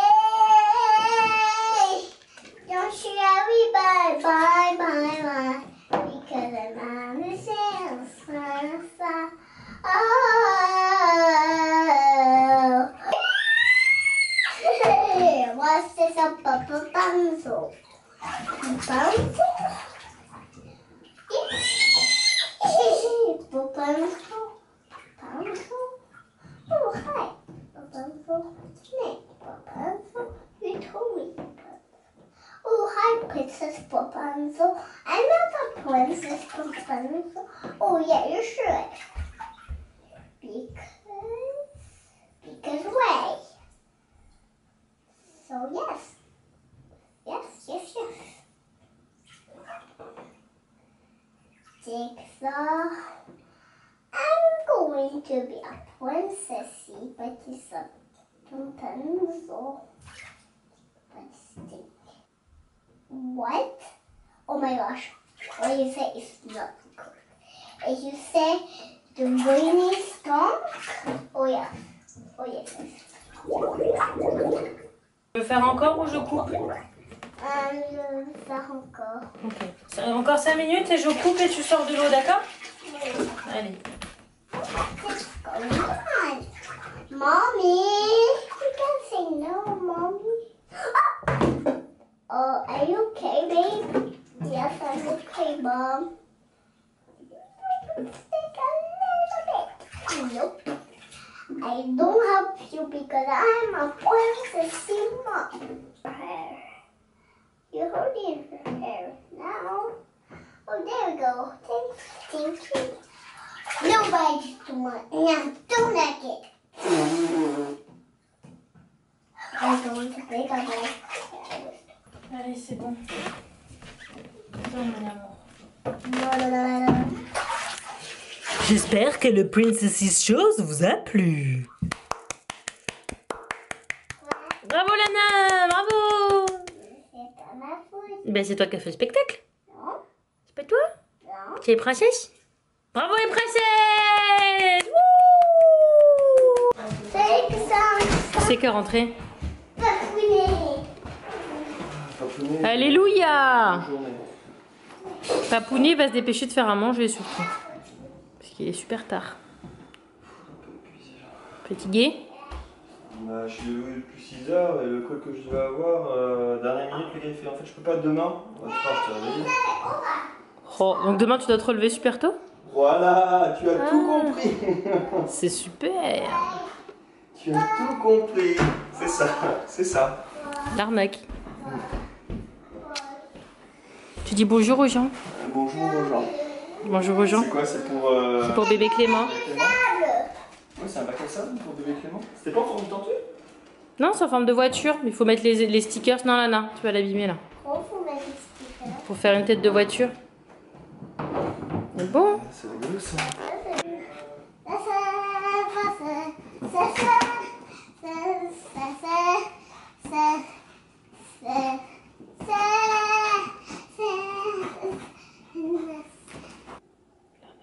Don't you everybody bye. Because I'm on the same side. Oh. What's this about Rapunzel? Rapunzel? Rapunzel? Oh, hi. Rapunzel. Nick. Rapunzel. You told me Rapunzel. Oh, hi, Princess Rapunzel. I'm not a Princess Rapunzel. Oh, yeah, you should. Because why? So yes. Jigsaw. I'm going to be a princessy, but it's a Rapunzel. But stink. What? Oh my gosh. What you say is not good. If you say the rain is strong, oh yeah. Oh yes.
Tu veux faire encore ou je coupe?
Je vais faire encore.
Ok. Encore 5 minutes et je coupe et tu sors de l'eau, d'accord?
Oui.
Allez.
Come on. Mommy. You can't say no, Mommy. Oh, are you okay, babe? Yes, I'm okay, Mom. Stick a little bit. Nope. I I don't help you because I'm a princess mom. Hair. You're holding her hair now. Oh, there we go. Thank you. Nobody doing it. Now, don't like it. I'm going to pick up my.
Allez, c'est bon. Attends, mon amour. J'espère que le Princess Chose vous a plu. Bravo Lana, bravo.
C'est pas ma faute.
Ben c'est toi qui as fait le spectacle.
Non,
C'est pas toi?
non.
Tu es princesse? Bravo les princesses.
C'est que ça.
C'est qu'à rentrer.
Papounet.
Alléluia.
Bonne journée.
Papounet va se dépêcher de faire à manger surtout. Parce qu'il est super tard. Fatigué?
Bah, je suis levé depuis 6 heures et le call que je devais avoir, dernière minute, le gars il fait en fait je peux pas demain. Bah, je t'ai réveillé.
Oh, donc demain tu dois te relever super tôt?
Voilà, tu as tout compris.
C'est super.
Tu as tout compris. C'est ça, c'est ça.
L'arnaque. Tu dis bonjour aux gens.
Bonjour aux gens.
Bonjour aux gens.
C'est quoi, c'est
Pour bébé Clément.
Clément. Ouais, c'est un bac à sable pour bébé Clément. C'était pas en forme de tortue?
Non, c'est en forme de voiture. Il faut mettre les stickers. Non, Lana, tu vas l'abîmer là. Pour faire une tête de voiture. C'est bon.
C'est rigolo ça.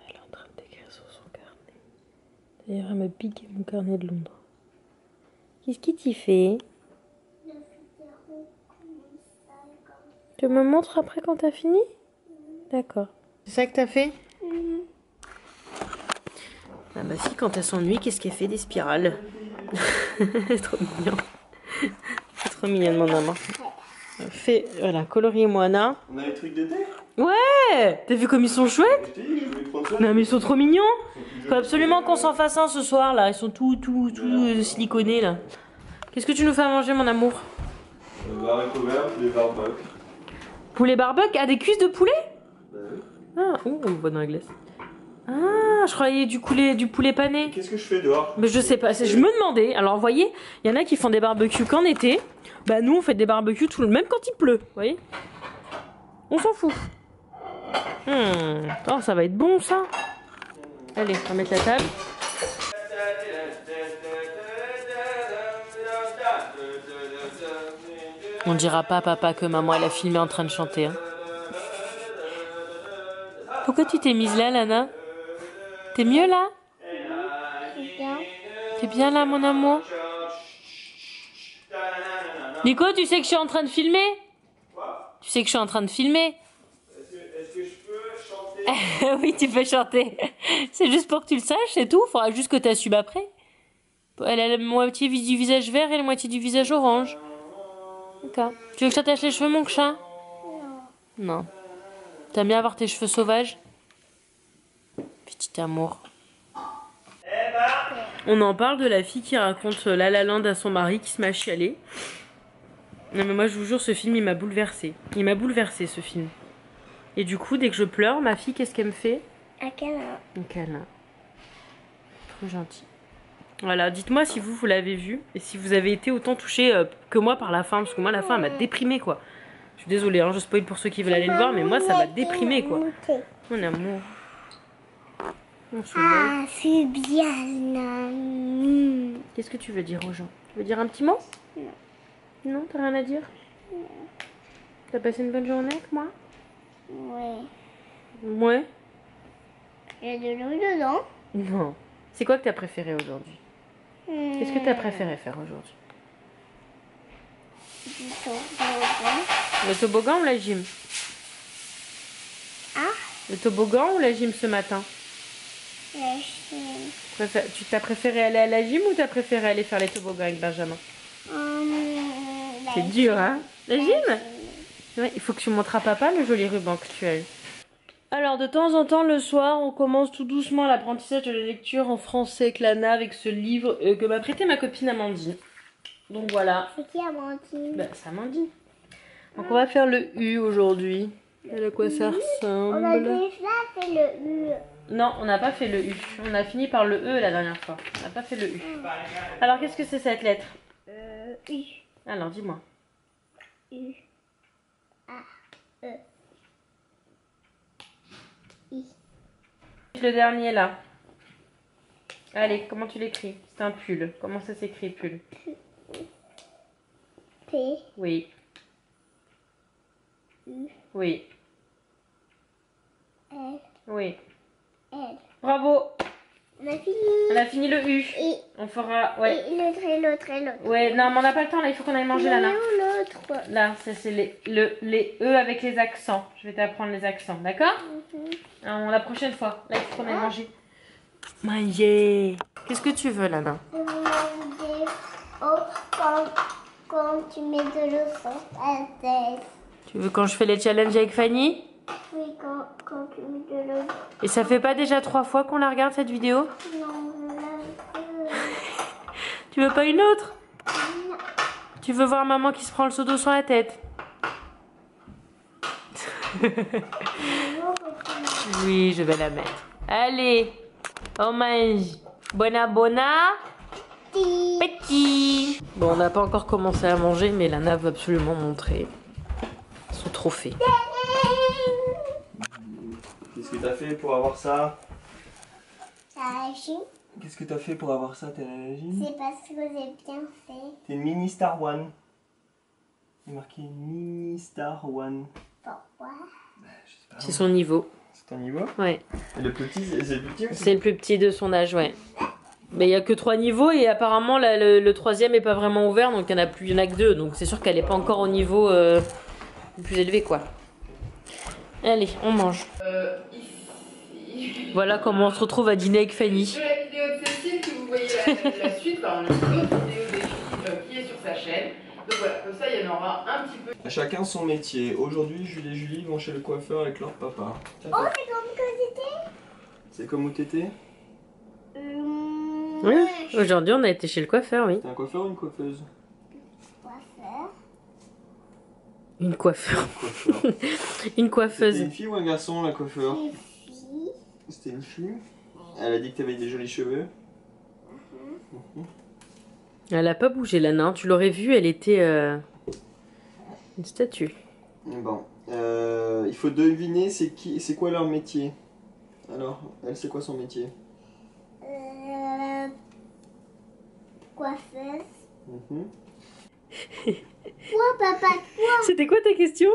Elle est en train d'écrire sur son carnet. D'ailleurs, elle m'a piqué mon carnet de Londres. Qu'est-ce qui t'y fait? Tu me montres après quand t'as fini? D'accord. C'est ça que t'as fait? Ah bah si, quand elle s'ennuie, qu'est-ce qu'elle fait? Des spirales. C'est trop mignon. C'est trop mignonne mon amant. Fait, voilà, colorier Moana.
On a les trucs d'été?
Ouais! T'as vu comme ils sont chouettes?
Je t'ai dit, je voulais prendre ça.
Non mais ils sont trop mignons. Faut absolument qu'on s'en fasse un ce soir là. Ils sont tout siliconés là. Qu'est-ce que tu nous fais à manger mon amour?
Haricots verts, les barbecues.
Poulet barbecue? Ah, des cuisses de poulet?
Bah oui.
Ah, oh, on le voit dans la glace. Ah, je croyais du poulet pané.
Qu'est-ce que je fais dehors?
Mais je sais pas, je me demandais. Alors, vous voyez, il y en a qui font des barbecues qu'en été. Bah, nous, on fait des barbecues même quand il pleut. Vous voyez? On s'en fout. Oh, ça va être bon, ça. Allez, on va mettre la table. On dira pas à papa que maman, elle a filmé en train de chanter. Hein. Pourquoi tu t'es mise là, Lana? T'es mieux là? T'es bien là, mon amour? Nico, tu sais que je suis en train de filmer? Tu sais que je suis en train de filmer?
Est-ce que je peux chanter?
Oui, tu peux chanter. C'est juste pour que tu le saches, c'est tout. Faudra juste que tu assumes après. Elle a la moitié du visage vert et la moitié du visage orange. D'accord. Tu veux que je t'attache les cheveux, mon chat? Non. T'aimes bien avoir tes cheveux sauvages? Petit amour. On en parle de la fille qui raconte La La Land à son mari qui se met à chialer. Non mais moi je vous jure, ce film il m'a bouleversée. Il m'a bouleversée ce film. Et du coup, dès que je pleure, ma fille, qu'est-ce qu'elle me fait?
Un câlin.
Un câlin. Trop gentil. Voilà, dites-moi si vous l'avez vu et si vous avez été autant touché que moi par la fin, parce que moi la fin elle m'a déprimée quoi. Je suis désolée, hein, je spoil pour ceux qui veulent aller le voir, mais moi ça m'a déprimée quoi. Mon amour. On se
Ah, c'est bien.
Qu'est-ce que tu veux dire aux gens? Tu veux dire un petit mot?
Non.
Non, t'as rien à dire?
Non.
T'as passé une bonne journée avec moi?
Ouais.
Ouais.
Il y a de l'eau dedans.
Non. C'est quoi que t'as préféré aujourd'hui? Qu'est-ce que t'as préféré faire aujourd'hui?
Du toboggan.
Le toboggan ou la gym?
Ah,
Le toboggan ou la gym ce matin?
la chine.
Tu t'as préféré aller à la gym ou t'as préféré aller faire les toboggans avec Benjamin? C'est dur, hein? La gym? Ouais, il faut que tu montres à papa le joli ruban que tu as eu. Alors de temps en temps le soir on commence tout doucement l'apprentissage de la lecture en français avec Lana avec ce livre que m'a prêté ma copine Amandine. Donc voilà.
C'est qui Amandine?
Bah c'est Amandine. Donc on va faire le U aujourd'hui. À quoi ça ressemble?
On a déjà fait le U.
Non, on n'a pas fait le U. On a fini par le E la dernière fois. On n'a pas fait le U. Alors qu'est-ce que c'est cette lettre?
U.
Alors dis-moi.
U. A. E. I.
Le dernier là. Allez, comment tu l'écris? C'est un pull. Comment ça s'écrit pull?
P.
Oui.
U.
Oui.
L.
Oui.
L.
Bravo.
On a fini.
On a fini le U.
Et,
On fera... Ouais.
et l'autre et l'autre et l'autre.
Ouais, non, mais on n'a pas le temps là. Il faut qu'on aille manger là.
Mais
Là,
où l'autre?
là c'est les E avec les accents. Je vais t'apprendre les accents, d'accord? La prochaine fois. Là, il faut qu'on aille manger. Manger. Qu'est-ce que tu veux, Lana?
Je vais demander quand tu mets de l'eau sur ta tête.
Tu veux quand je fais les challenges avec Fanny?
Oui, quand tu mets de l'eau.
Et ça fait pas déjà 3 fois qu'on la regarde cette vidéo?
Non, je la veux.
Tu veux pas une autre?
Non.
Tu veux voir maman qui se prend le seau d'eau sur la tête? Oui, je vais la mettre. Allez, on mange. Bona. Petit. Bon, on n'a pas encore commencé à manger, mais Lana veut absolument montrer son trophée.
Qu'est-ce que t'as fait pour avoir ça?
Ça agit.
Qu'est-ce que t'as fait pour avoir ça, Tananajim?
C'est parce que j'ai bien fait.
C'est une mini Star One. Il est marqué mini Star One.
Pourquoi?
Je sais pas.
C'est son niveau.
C'est ton niveau?
Ouais.
Et le petit, c'est le petit aussi?
C'est le plus petit de son âge, ouais. Mais il n'y a que 3 niveaux et apparemment le 3e est pas vraiment ouvert, donc il y en a que 2. Donc c'est sûr qu'elle n'est pas encore au niveau le plus élevé, quoi. Allez, on mange.
Ici.
Voilà comment on se retrouve à dîner avec Fanny.
De la vidéo de Cécile, que vous voyez la suite, on a une autre vidéo des filles qui est sur sa chaîne. Donc voilà, comme ça il y en aura un petit peu.
Chacun son métier. Aujourd'hui, Julie et Julie vont chez le coiffeur avec leur papa.
Oh, c'est comme que c'était?
C'est comme où t'étais?
Oui, aujourd'hui on a été chez le coiffeur, oui.
T'es un coiffeur ou une coiffeuse?
Quoi faire?
Une coiffeur.
Coiffeur.
Une
C'était
coiffeuse.
une fille ou un garçon, la coiffeur?
Une fille.
C'était une fille. Elle a dit que t'avais des jolis cheveux.
Elle a pas bougé, Lana. Tu l'aurais vue, elle était une statue.
Bon. Il faut deviner c'est quoi leur métier. Alors, elle, c'est quoi son métier?
Coiffeuse.
Mhm.
Toi, papa, toi.
C'était quoi ta question?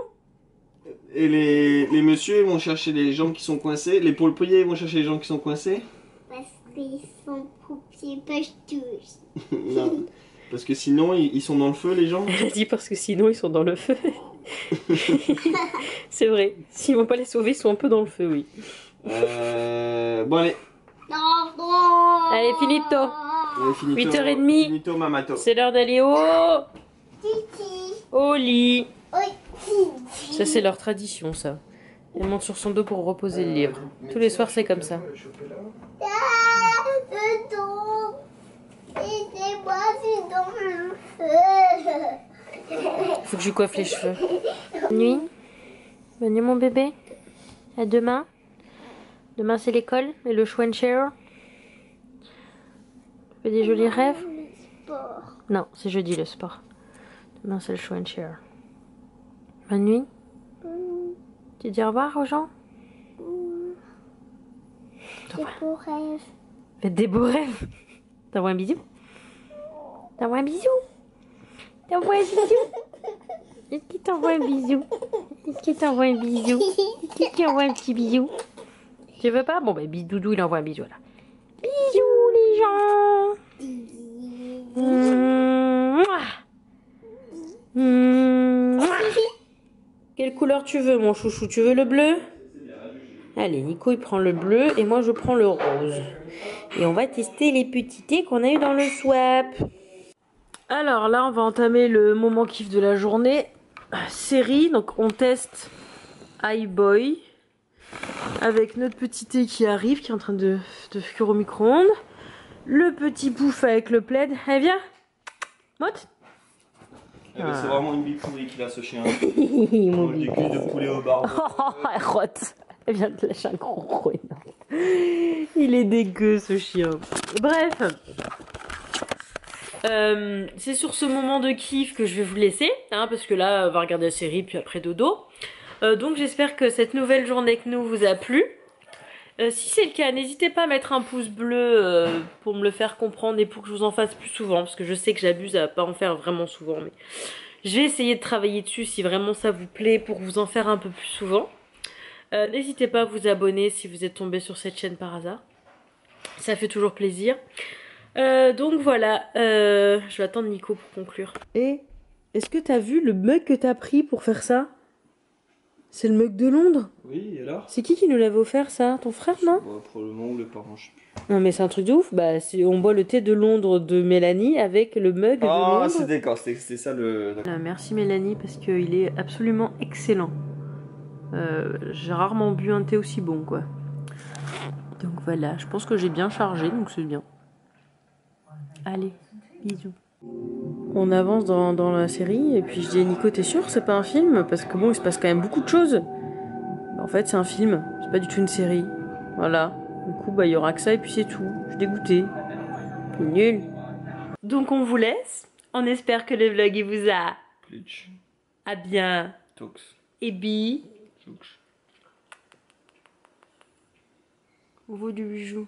Et les messieurs, ils vont chercher les jambes qui sont coincées. Les polpriers, ils vont chercher les jambes qui sont coincées.
Parce qu'ils sont paupiers tous.
Non. Parce que sinon, ils sont dans le feu, les gens.
Elle a dit parce que sinon ils sont dans le feu. C'est vrai. S'ils vont pas les sauver, ils sont un peu dans le feu, oui.
Bon, allez.
Allez, finito.
Allez, finito,
8h30.
Finito, mamato.
C'est l'heure d'aller
Titi.
au lit.
Oui, Titi.
Ça, c'est leur tradition, ça. Elle monte sur son dos pour reposer le livre. Tous les soirs, c'est comme ça.
Dedans. Aidez-moi, c'est dans le feu.
Faut que je lui coiffe les cheveux. Bonne nuit. Bonne nuit, mon bébé. À demain. Demain, c'est l'école et le show and share. Tu fais des jolis rêves?
Sport.
Non, c'est jeudi le sport. Demain, c'est le show and share. Bonne nuit. Tu dis au revoir aux gens?
C'est pour rêve.
Faites des beaux rêves. T'envoies un bisou? T'envoies un bisou? T'envoies un bisou? Est-ce qu'il t'envoie un bisou? Est-ce qu'il t'envoie un bisou? Est-ce qu'il t'envoie un petit bisou? Tu veux pas? Bon, bah, Doudou, il envoie un bisou, là. Bisous, les gens! Mouah. Quelle couleur tu veux, mon chouchou? Tu veux le bleu? Allez, Nico, il prend le bleu et moi, je prends le rose. Et on va tester les petits thés qu'on a eu dans le swap. Alors là, on va entamer le moment kiff de la journée. Série, donc on teste iBoy. avec notre petit thé qui arrive, qui est en train de cuire au micro-ondes. Le petit pouf avec le plaid. Allez, viens. Motte.
Eh ben, c'est vraiment une bille pourrie qu'il a ce chien.
Mon
Mange des cuisses de poulet au barbecue.
Oh, elle rote. Elle vient de lâcher un gros énorme. Il est dégueu ce chien. Bref. C'est sur ce moment de kiff que je vais vous laisser. Hein, parce que là, on va regarder la série, puis après dodo. Donc j'espère que cette nouvelle journée avec nous vous a plu. Si c'est le cas, n'hésitez pas à mettre un pouce bleu pour me le faire comprendre et pour que je vous en fasse plus souvent. Parce que je sais que j'abuse à pas en faire vraiment souvent. Mais je vais essayer de travailler dessus si vraiment ça vous plaît pour vous en faire un peu plus souvent. N'hésitez pas à vous abonner si vous êtes tombé sur cette chaîne par hasard. Ça fait toujours plaisir. Donc voilà, je vais attendre Nico pour conclure. Et est-ce que t'as vu le mug que t'as pris pour faire ça? C'est le mug de Londres?
Oui, et alors?
C'est qui nous l'avait offert ça? Ton frère, non?
Probablement ou les parents, je sais plus.
Non mais c'est un truc de ouf, bah on boit le thé de Londres de Mélanie avec le mug de Londres.
Ah, c'est d'accord, c'était ça le...
Merci Mélanie parce qu'il est absolument excellent. J'ai rarement bu un thé aussi bon quoi. Donc voilà, je pense que j'ai bien chargé donc c'est bien. Allez, bisous. On avance dans la série et puis je dis Nico t'es sûr c'est pas un film? Parce que bon il se passe quand même beaucoup de choses. En fait c'est un film, c'est pas du tout une série. Voilà. Du coup bah il y aura que ça et puis c'est tout. Je suis dégoûtée. C'est nul. Donc on vous laisse. On espère que le vlog il vous a...
Plitch.
À bien.
Tox.
Et bi.
Tchouch.
On vaut du bijou.